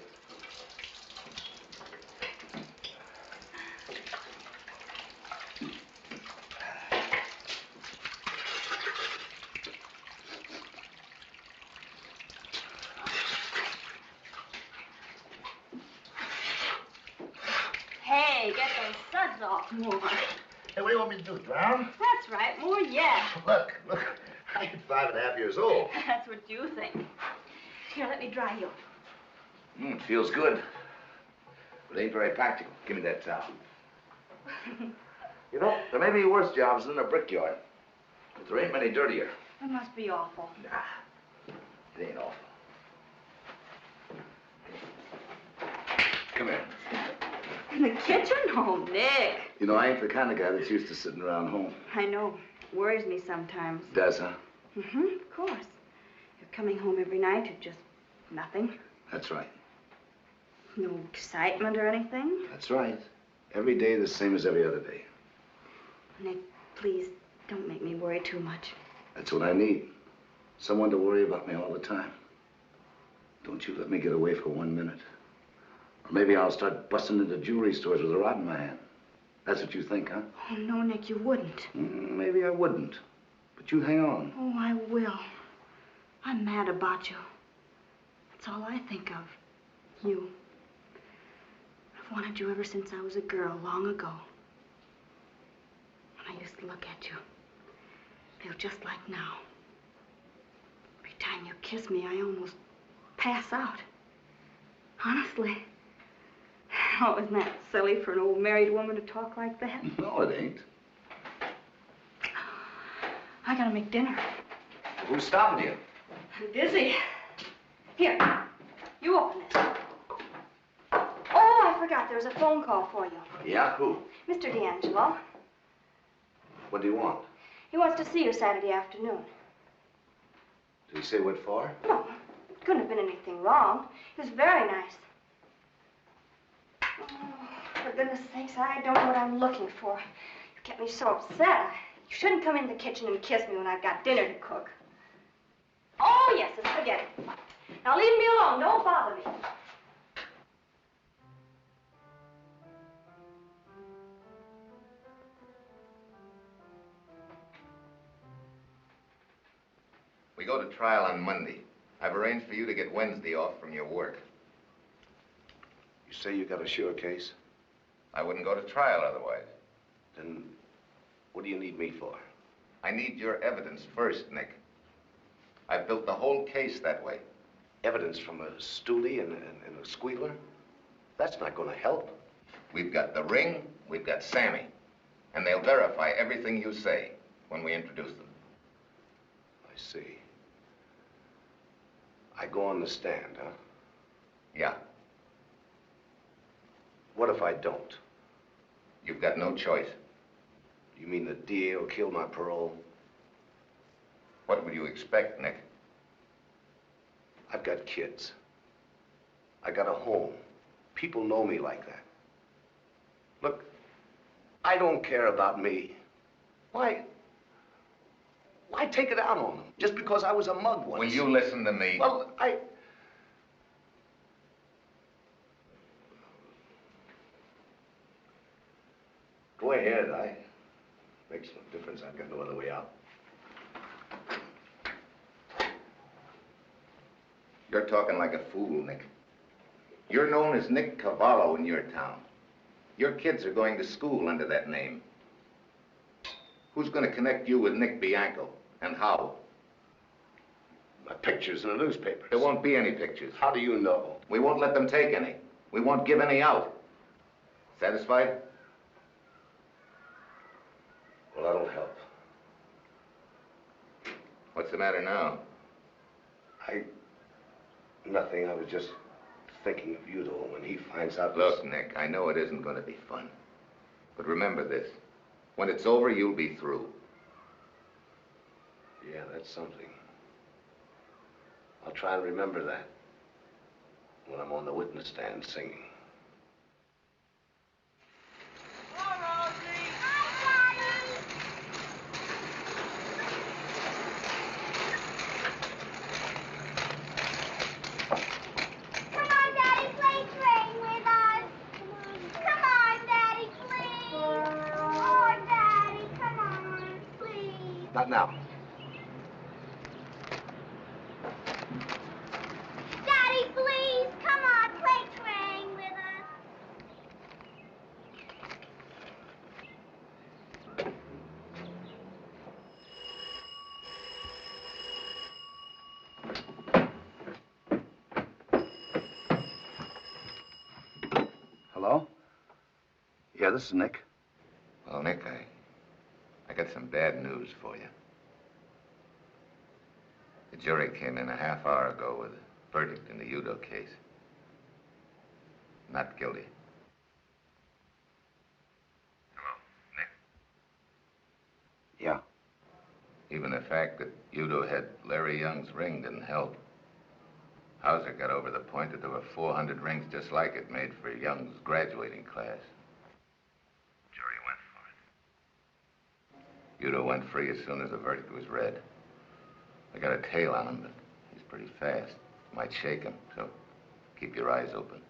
Hey, get those suds off more. Hey, what do you want me to do, drown? That's right, more yet. Look, I ain't 5.5 years old. That's what you think. Here, let me dry you. It feels good. But it ain't very practical. Give me that towel. You know, there may be worse jobs than a brickyard. But there ain't many dirtier. It must be awful. Nah, it ain't awful. Come here. In the kitchen? Oh, Nick. You know, I ain't the kind of guy that's used to sitting around home. I know. Worries me sometimes. Does, huh? Mm-hmm, of course. You're coming home every night to just nothing. That's right. No excitement or anything. That's right. Every day the same as every other day. Nick, please, don't make me worry too much. That's what I need. Someone to worry about me all the time. Don't you let me get away for 1 minute. Or maybe I'll start busting into jewelry stores with a rod in my hand. That's what you think, huh? Oh, no, Nick, you wouldn't. Maybe I wouldn't. But you hang on. Oh, I will. I'm mad about you. That's all I think of. You. I've wanted you ever since I was a girl, long ago. When I used to look at you, feel just like now. Every time you kiss me, I almost pass out. Honestly. Oh, isn't that silly for an old married woman to talk like that? No, it ain't. I gotta make dinner. Who's stopping you? I'm busy. Here, you open it. Oh, I forgot. There was a phone call for you. Yeah, who? Mr. D'Angelo. What do you want? He wants to see you Saturday afternoon. Did he say what for? No, couldn't have been anything wrong. He was very nice. Oh, for goodness sakes, I don't know what I'm looking for. You get me so upset. You shouldn't come in the kitchen and kiss me when I've got dinner to cook. Oh, yes, forget it. Now leave me alone. Don't bother me. We go to trial on Monday. I've arranged for you to get Wednesday off from your work. You say you got a sure case? I wouldn't go to trial otherwise. Then what do you need me for? I need your evidence first, Nick. I've built the whole case that way. Evidence from a stoolie and a squealer? That's not going to help. We've got the ring, we've got Sammy. And they'll verify everything you say when we introduce them. I see. I go on the stand, huh? Yeah. What if I don't? You've got no choice. You mean the DA will kill my parole? What would you expect, Nick? I've got kids. I got a home. People know me like that. Look, I don't care about me. Why take it out on them? Just because I was a mug once? Will you listen to me? Well, Go ahead. Makes no difference. I've got no other way out. You're talking like a fool, Nick. You're known as Nick Cavallo in your town. Your kids are going to school under that name. Who's going to connect you with Nick Bianco, and how? My pictures in the newspapers. There won't be any pictures. How do you know? We won't let them take any. We won't give any out. Satisfied? Well, that'll help. What's the matter now? Nothing. I was just thinking of Udo when he finds out. Look, Nick, I know it isn't going to be fun. But remember this. When it's over, you'll be through. Yeah, that's something. I'll try and remember that when I'm on the witness stand singing. Not now. Daddy, please, come on, play train with us. Hello? Yeah, this is Nick. Well, Nick, I got some bad news for you. The jury came in a half hour ago with a verdict in the Udo case. Not guilty. Hello, Nick. Yeah. Even the fact that Udo had Larry Young's ring didn't help. Howser got over the point that there were 400 rings just like it made for Young's graduating class. Jury went for it. Udo went free as soon as the verdict was read. I got a tail on him, but he's pretty fast. Might shake him, so keep your eyes open.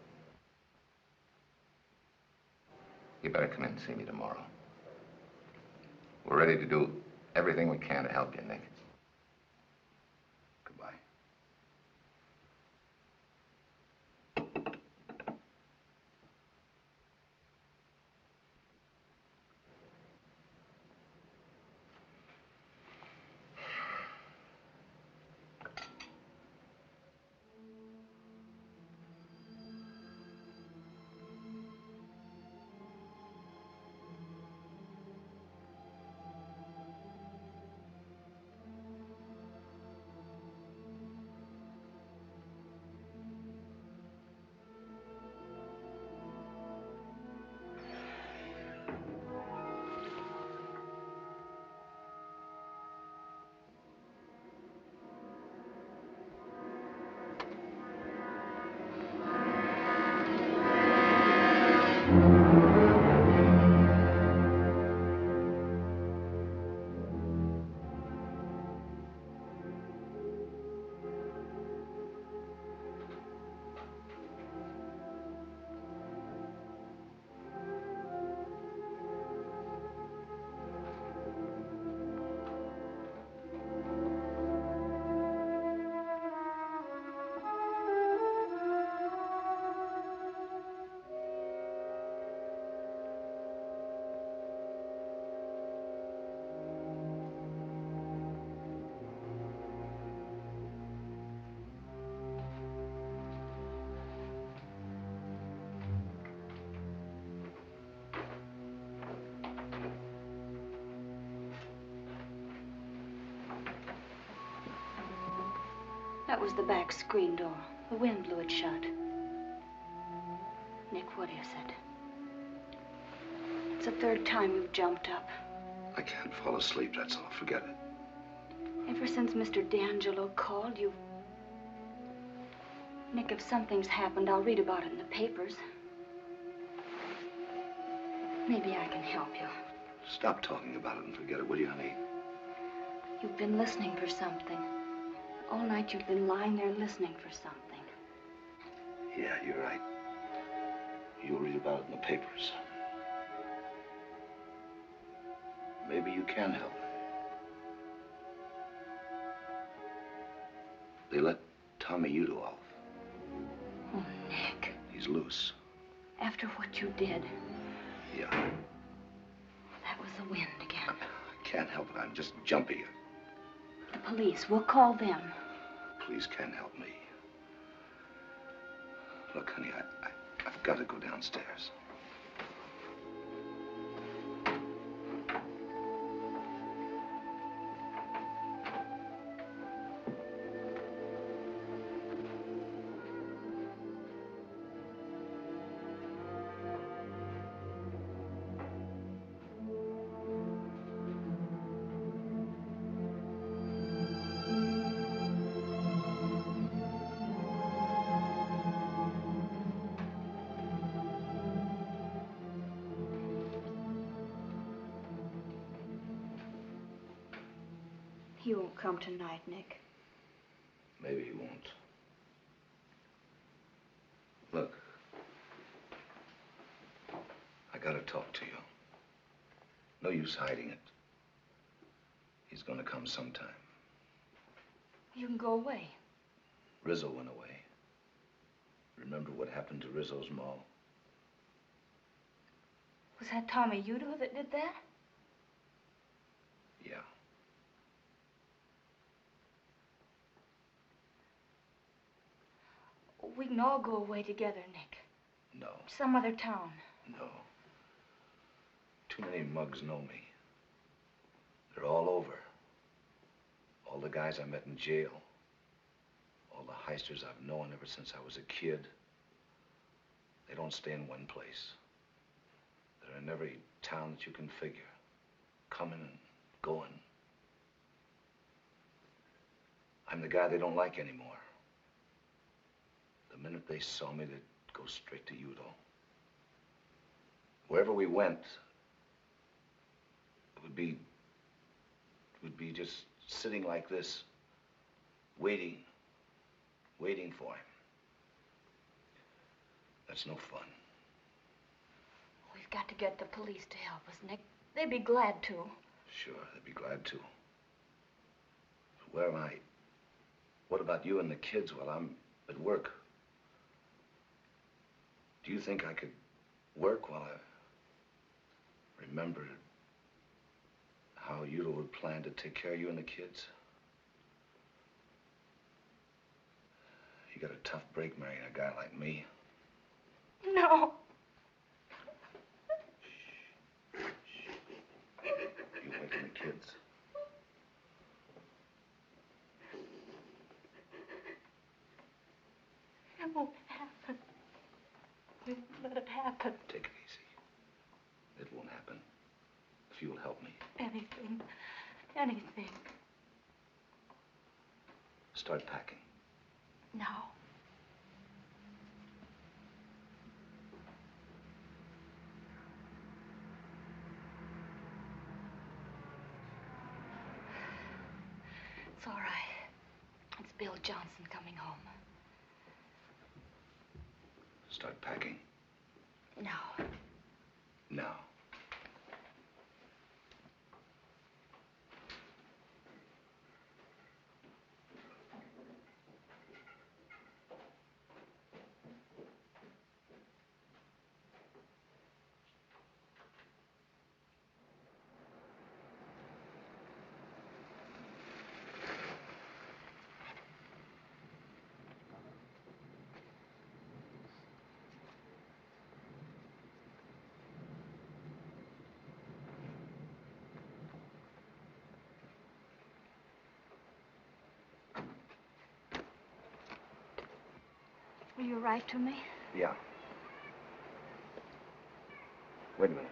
You better come in and see me tomorrow. We're ready to do everything we can to help you, Nick. Goodbye. That was the back screen door. The wind blew it shut. Nick, what is it? It's the third time you've jumped up. I can't fall asleep, that's all. Forget it. Ever since Mr. D'Angelo called, you... Nick, if something's happened, I'll read about it in the papers. Maybe I can help you. Stop talking about it and forget it, will you, honey? You've been listening for something. All night you've been lying there listening for something. Yeah, you're right. You'll read about it in the papers. Maybe you can help. They let Tommy Udo off. Oh, Nick. He's loose. After what you did. Yeah. That was the wind again. I can't help it. I'm just jumpy. The police. We'll call them. Police can't help me. Look, honey, I've got to go downstairs. He won't come tonight, Nick. Maybe he won't. Look, I gotta talk to you. No use hiding it. He's gonna come sometime. You can go away. Rizzo went away. Remember what happened to Rizzo's ma? Was that Tommy Udo that did that? Yeah. We can all go away together, Nick. No. Some other town. No. Too many mugs know me. They're all over. All the guys I met in jail. All the heisters I've known ever since I was a kid. They don't stay in one place. They're in every town that you can figure. Coming and going. I'm the guy they don't like anymore. The minute they saw me, they'd go straight to Udo. Wherever we went, it would be just sitting like this, waiting for him. That's no fun. We've got to get the police to help us, Nick. They'd be glad to. Sure, they'd be glad to. But where am I? What about you and the kids while I'm at work? Do you think I could work while I remembered how Udo would plan to take care of you and the kids? You got a tough break marrying a guy like me. No. You waking the kids. It won't happen. We won't let it happen. Take it easy. It won't happen. If you'll help me. Anything. Anything. Start packing. Now. It's all right. It's Bill Johnson coming home. Start packing. Now. Now. Will you write to me? Yeah. Wait a minute.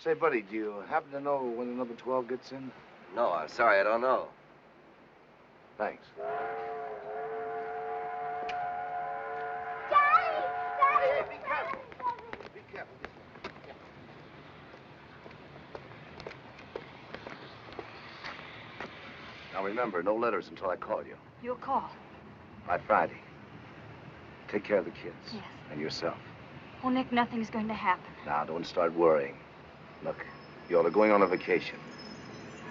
Say, buddy, do you happen to know when the number 12 gets in? No, I'm sorry, I don't know. Thanks. Daddy! Daddy! Be careful. Be careful. Now remember, no letters until I call you. You'll call. By Friday. Take care of the kids. Yes. And yourself. Oh, Nick, nothing's going to happen. Now, don't start worrying. Look, y'all are going on a vacation.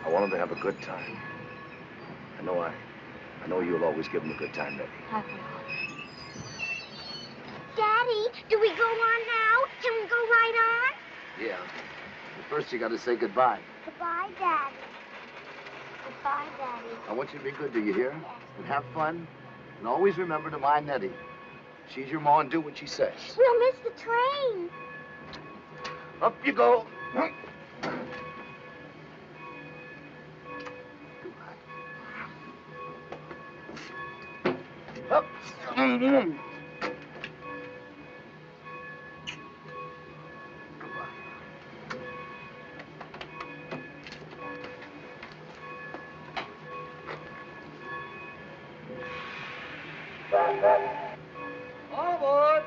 I want them to have a good time. I know you'll always give them a good time, Nettie. I will. Daddy, do we go on now? Can we go right on? Yeah. But first, you got to say goodbye. Goodbye, Daddy. Goodbye, Daddy. I want you to be good, do you hear? Yes. And have fun. And always remember to mind Nettie. She's your ma and do what she says. We'll miss the train. Up you go. Up. All aboard!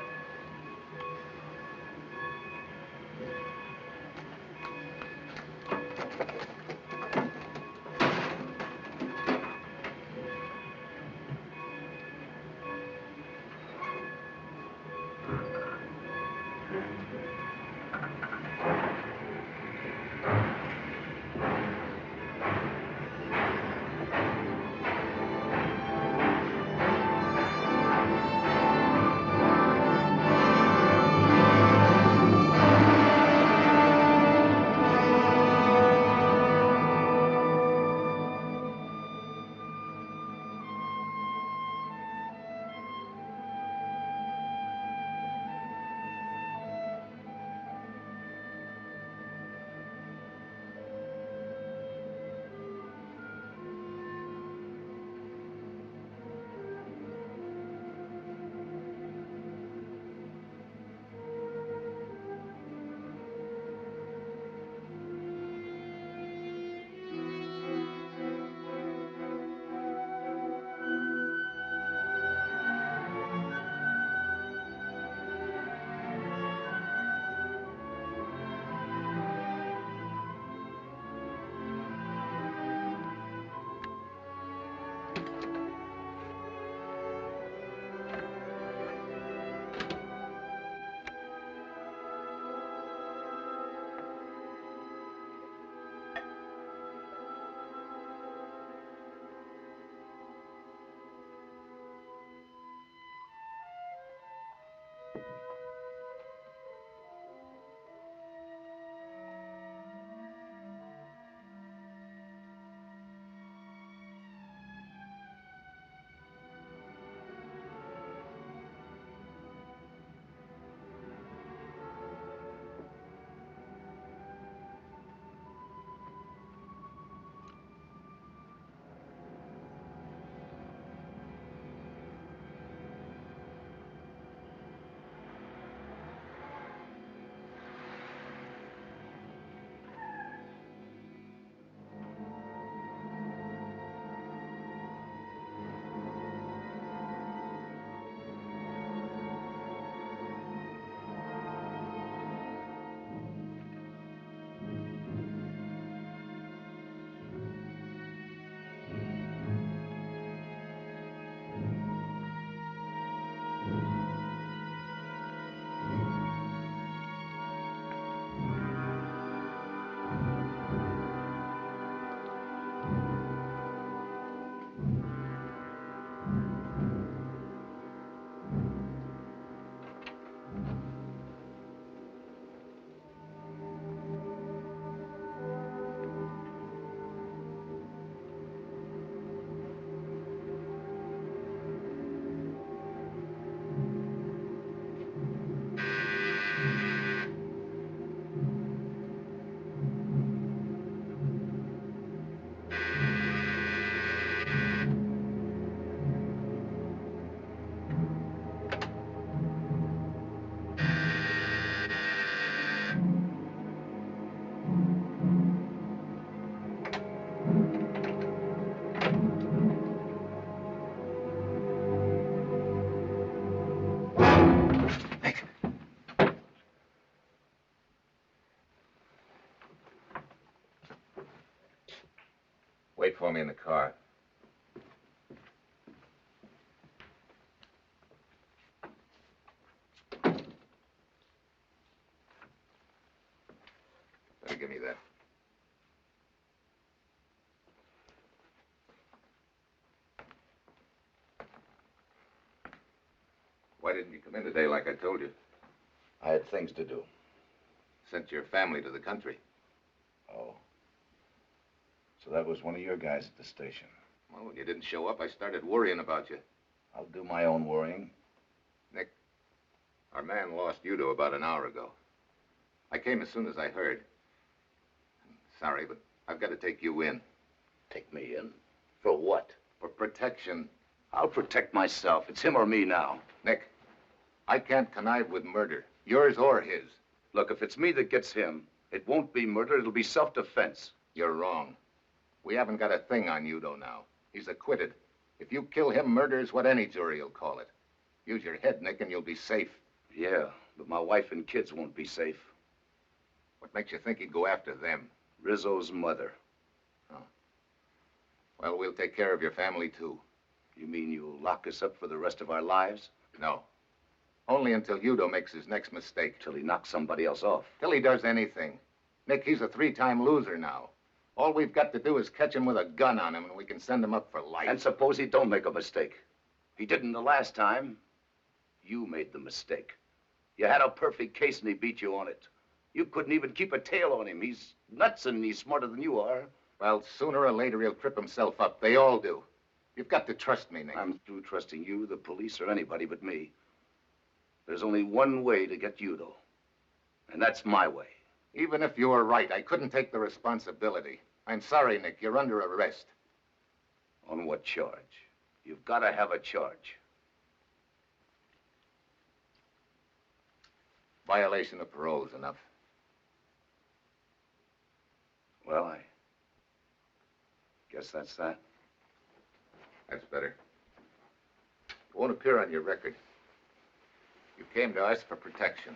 Wait for me in the car. Better give me that. Why didn't you come in today like I told you? I had things to do. Sent your family to the country. Oh. So that was one of your guys at the station. Well, when you didn't show up, I started worrying about you. I'll do my own worrying. Nick, our man lost Udo about an hour ago. I came as soon as I heard. Sorry, but I've got to take you in. Take me in? For what? For protection. I'll protect myself. It's him or me now. Nick, I can't connive with murder, yours or his. Look, if it's me that gets him, it won't be murder, it'll be self-defense. You're wrong. We haven't got a thing on Udo now. He's acquitted. If you kill him, murder is what any jury will call it. Use your head, Nick, and you'll be safe. Yeah, but my wife and kids won't be safe. What makes you think he'd go after them? Rizzo's mother. Oh. Well, we'll take care of your family, too. You mean you'll lock us up for the rest of our lives? No. Only until Udo makes his next mistake. Till he knocks somebody else off. Till he does anything. Nick, he's a 3-time loser now. All we've got to do is catch him with a gun on him, and we can send him up for life. And suppose he don't make a mistake. He didn't the last time. You made the mistake. You had a perfect case, and he beat you on it. You couldn't even keep a tail on him. He's nuts, and he's smarter than you are. Well, sooner or later, he'll trip himself up. They all do. You've got to trust me, Nick. I'm through trusting you, the police, or anybody but me. There's only one way to get Udo, and that's my way. Even if you were right, I couldn't take the responsibility. I'm sorry, Nick. You're under arrest. On what charge? You've got to have a charge. Violation of parole is enough. Well, I guess that's that. That's better. It won't appear on your record. You came to us for protection.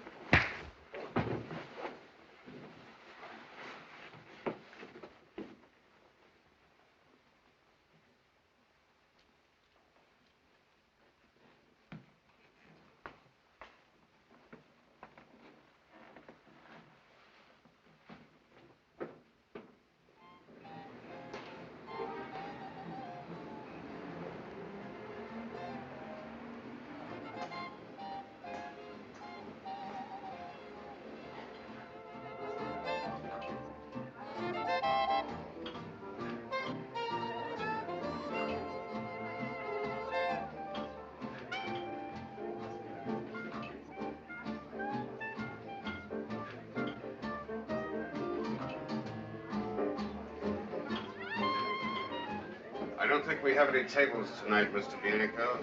I don't think we have any tables tonight, Mr. Bianco.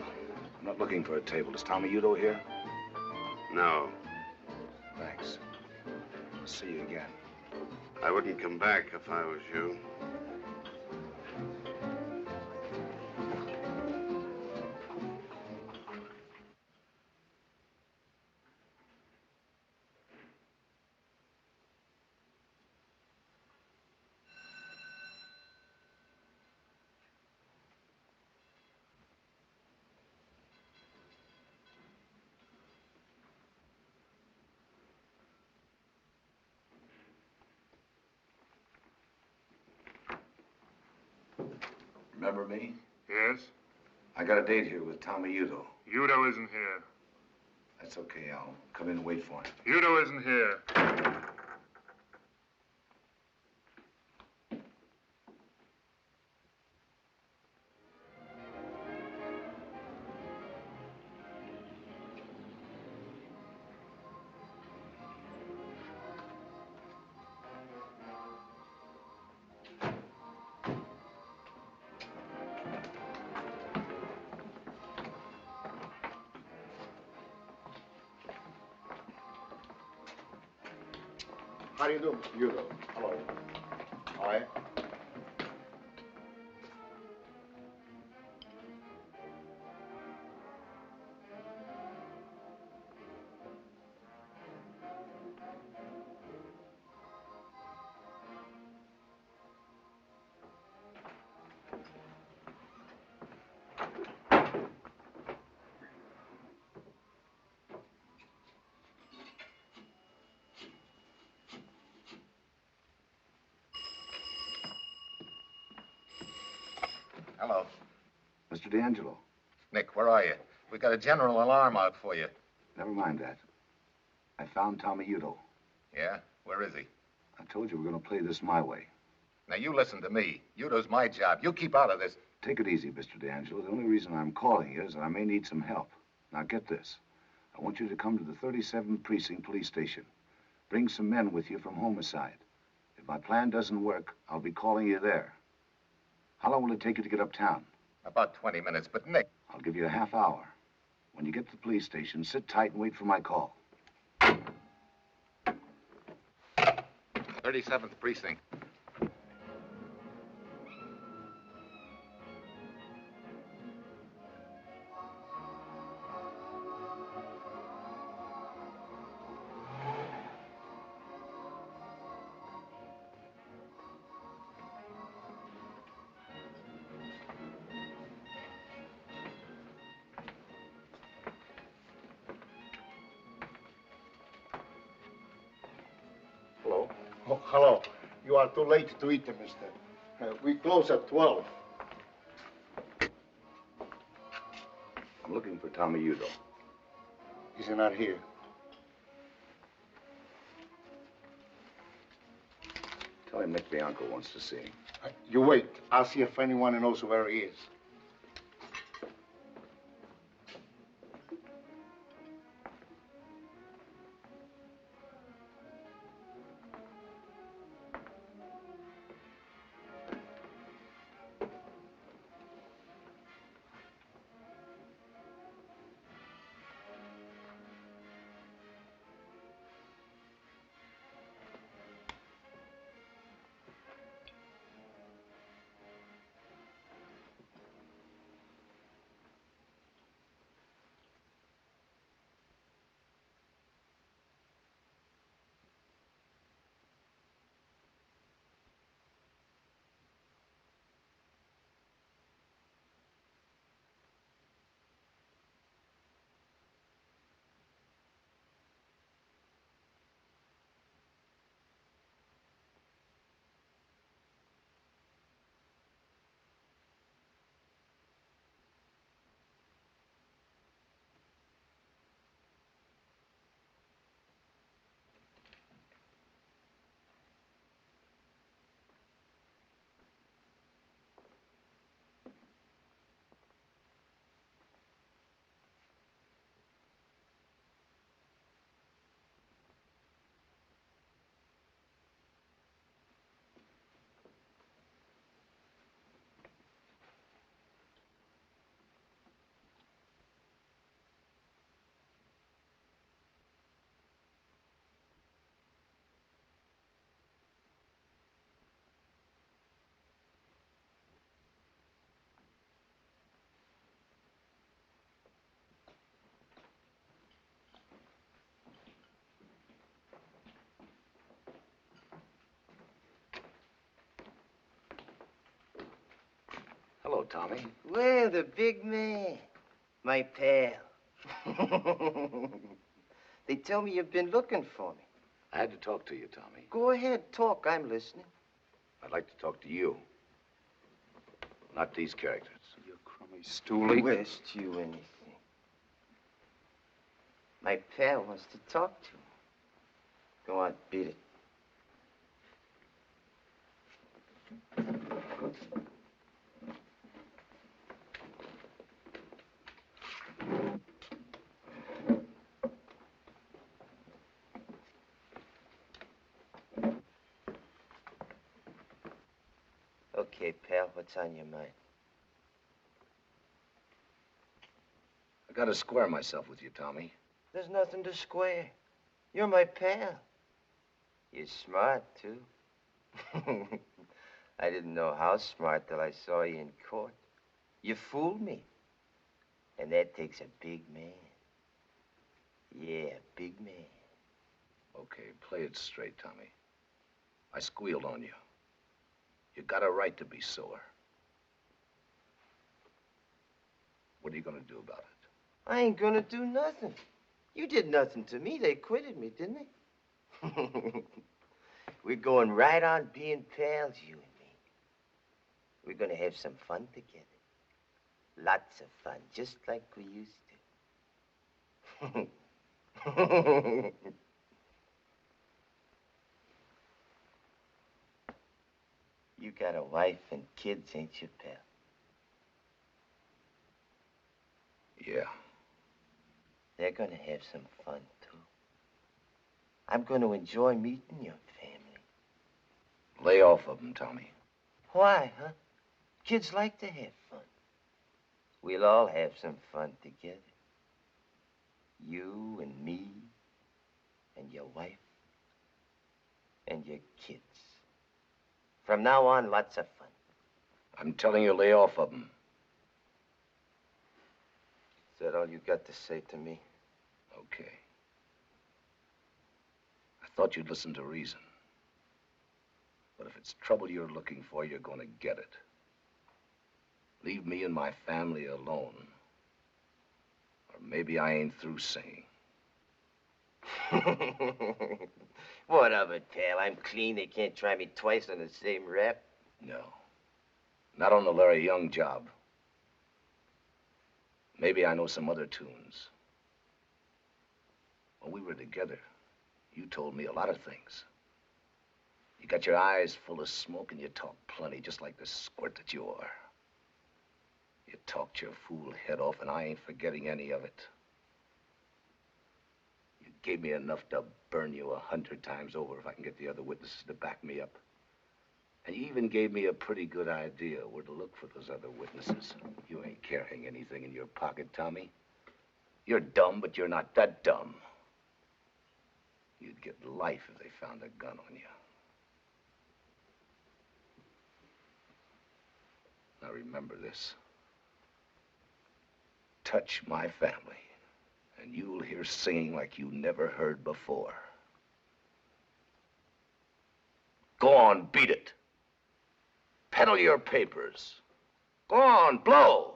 I'm not looking for a table. Is Tommy Udo here? No. Thanks. I'll see you again. I wouldn't come back if I was you. Remember me? Yes? I got a date here with Tommy Udo. Udo isn't here. That's okay. I'll come in and wait for him. Udo isn't here. How do you do, Mr. Udo? Hello. Hi. Hello. Mr. D'Angelo. Nick, where are you? We got a general alarm out for you. Never mind that. I found Tommy Udo. Yeah? Where is he? I told you we're going to play this my way. Now, you listen to me. Udo's my job. You keep out of this. Take it easy, Mr. D'Angelo. The only reason I'm calling you is that I may need some help. Now, get this. I want you to come to the 37th Precinct Police Station. Bring some men with you from homicide. If my plan doesn't work, I'll be calling you there. How long will it take you to get uptown? About 20 minutes, but Nick... I'll give you a half hour. When you get to the police station, sit tight and wait for my call. 37th Precinct. Hello? Oh, hello. You are too late to eat, mister. We close at 12. I'm looking for Tommy Udo. He's not here. Tell him Nick Bianco wants to see him. You wait. I'll see if anyone knows where he is. Hello, Tommy. Well, the big man. My pal. They tell me you've been looking for me. I had to talk to you, Tommy. Go ahead, talk. I'm listening. I'd like to talk to you. Not these characters. You crummy stoolie. West you anything. My pal wants to talk to me. Go on, beat it. Okay, pal, what's on your mind? I gotta square myself with you, Tommy. There's nothing to square. You're my pal. You're smart, too. I didn't know how smart till I saw you in court. You fooled me. And that takes a big man. Yeah, a big man. Okay, play it straight, Tommy. I squealed on you. You got a right to be sore. What are you gonna do about it? I ain't gonna do nothing. You did nothing to me. They acquitted me, didn't they? We're going right on being pals, you and me. We're gonna have some fun together. Lots of fun, just like we used to. You got a wife and kids, ain't you, pal? Yeah. They're gonna have some fun, too. I'm gonna enjoy meeting your family. Lay off of them, Tommy. Why, huh? Kids like to have fun. We'll all have some fun together. You and me, and your wife, and your kids. From now on, lots of fun. I'm telling you, lay off of them. Is that all you got to say to me? Okay. I thought you'd listen to reason. But if it's trouble you're looking for, you're gonna get it. Leave me and my family alone. Or maybe I ain't through singing. What of it, pal? I'm clean. They can't try me twice on the same rap. No. Not on the Larry Young job. Maybe I know some other tunes. When we were together, you told me a lot of things. You got your eyes full of smoke and you talk plenty, just like the squirt that you are. You talked your fool head off, and I ain't forgetting any of it. You gave me enough to burn you 100 times over if I can get the other witnesses to back me up. And you even gave me a pretty good idea where to look for those other witnesses. You ain't carrying anything in your pocket, Tommy. You're dumb, but you're not that dumb. You'd get life if they found a gun on you. Now remember this. Touch my family, and you'll hear singing like you never heard before. Go on, beat it. Peddle your papers. Go on, blow.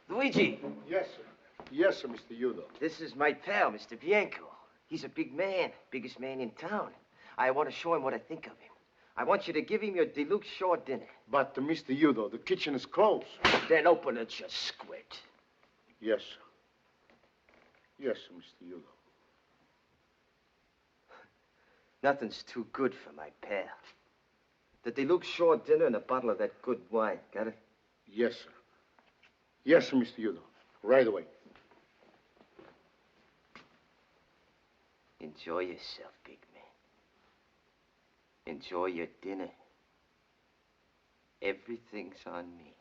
Luigi. Yes, sir. Yes, sir, Mr. Udo. This is my pal, Mr. Bianco. He's a big man, biggest man in town. I want to show him what I think of him. I want you to give him your deluxe shore dinner. But, Mr. Udo, the kitchen is closed. Then open it, you squid. Yes, sir. Yes, sir, Mr. Udo. Nothing's too good for my pal. The deluxe shore dinner and a bottle of that good wine. Got it? Yes, sir. Yes, sir, Mr. Udo. Right away. Enjoy yourself, big man. Enjoy your dinner. Everything's on me.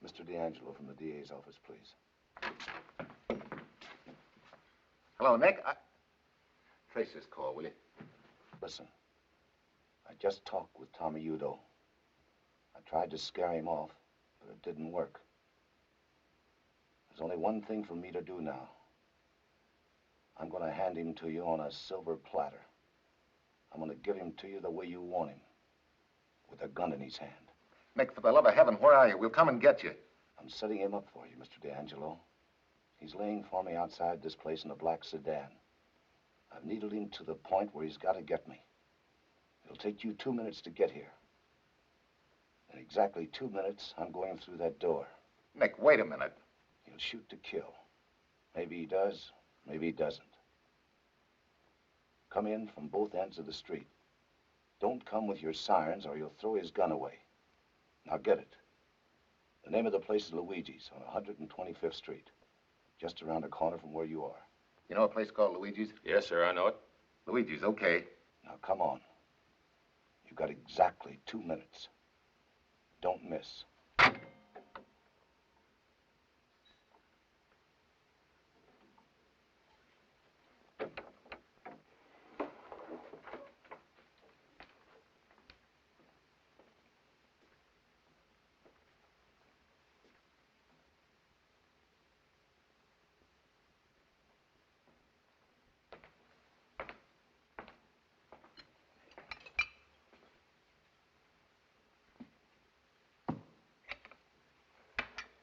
Mr. D'Angelo from the DA's office, please. Hello, Nick. Trace this call, will you? Listen, I just talked with Tommy Udo. I tried to scare him off, but it didn't work. There's only one thing for me to do now. I'm going to hand him to you on a silver platter. I'm going to give him to you the way you want him, with a gun in his hand. Nick, for the love of heaven, where are you? We'll come and get you. I'm setting him up for you, Mr. D'Angelo. He's laying for me outside this place in a black sedan. I've needled him to the point where he's got to get me. It'll take you 2 minutes to get here. In exactly 2 minutes, I'm going through that door. Nick, wait a minute. He'll shoot to kill. Maybe he does, maybe he doesn't. Come in from both ends of the street. Don't come with your sirens or you'll throw his gun away. Now get it. The name of the place is Luigi's on 125th Street. Just around the corner from where you are. You know a place called Luigi's? Yes, sir, I know it. Luigi's, okay. Now come on. You've got exactly 2 minutes. Don't miss.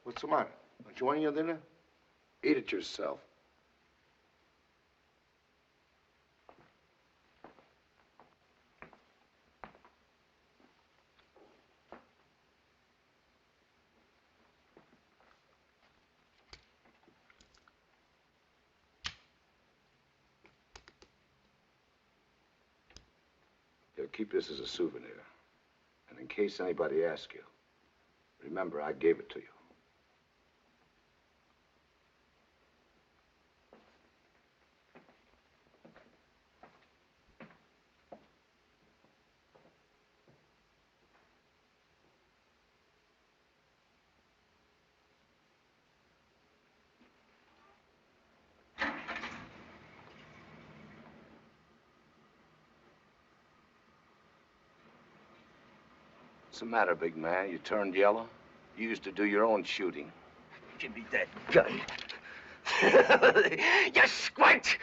What's the matter? Don't you want your dinner? Eat it yourself. You'll keep this as a souvenir. And in case anybody asks you, remember I gave it to you. What's the matter, big man? You turned yellow? You used to do your own shooting. Give me that gun. You squint!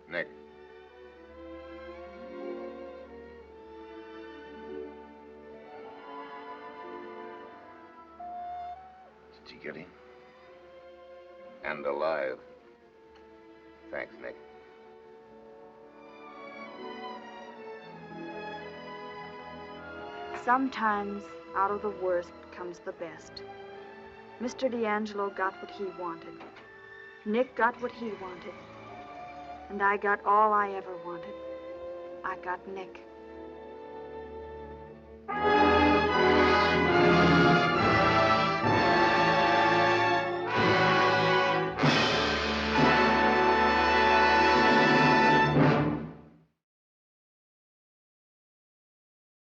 Nick. Did you get him? And alive. Thanks, Nick. Sometimes out of the worst comes the best. Mr. D'Angelo got what he wanted. Nick got what he wanted. And I got all I ever wanted. I got Nick.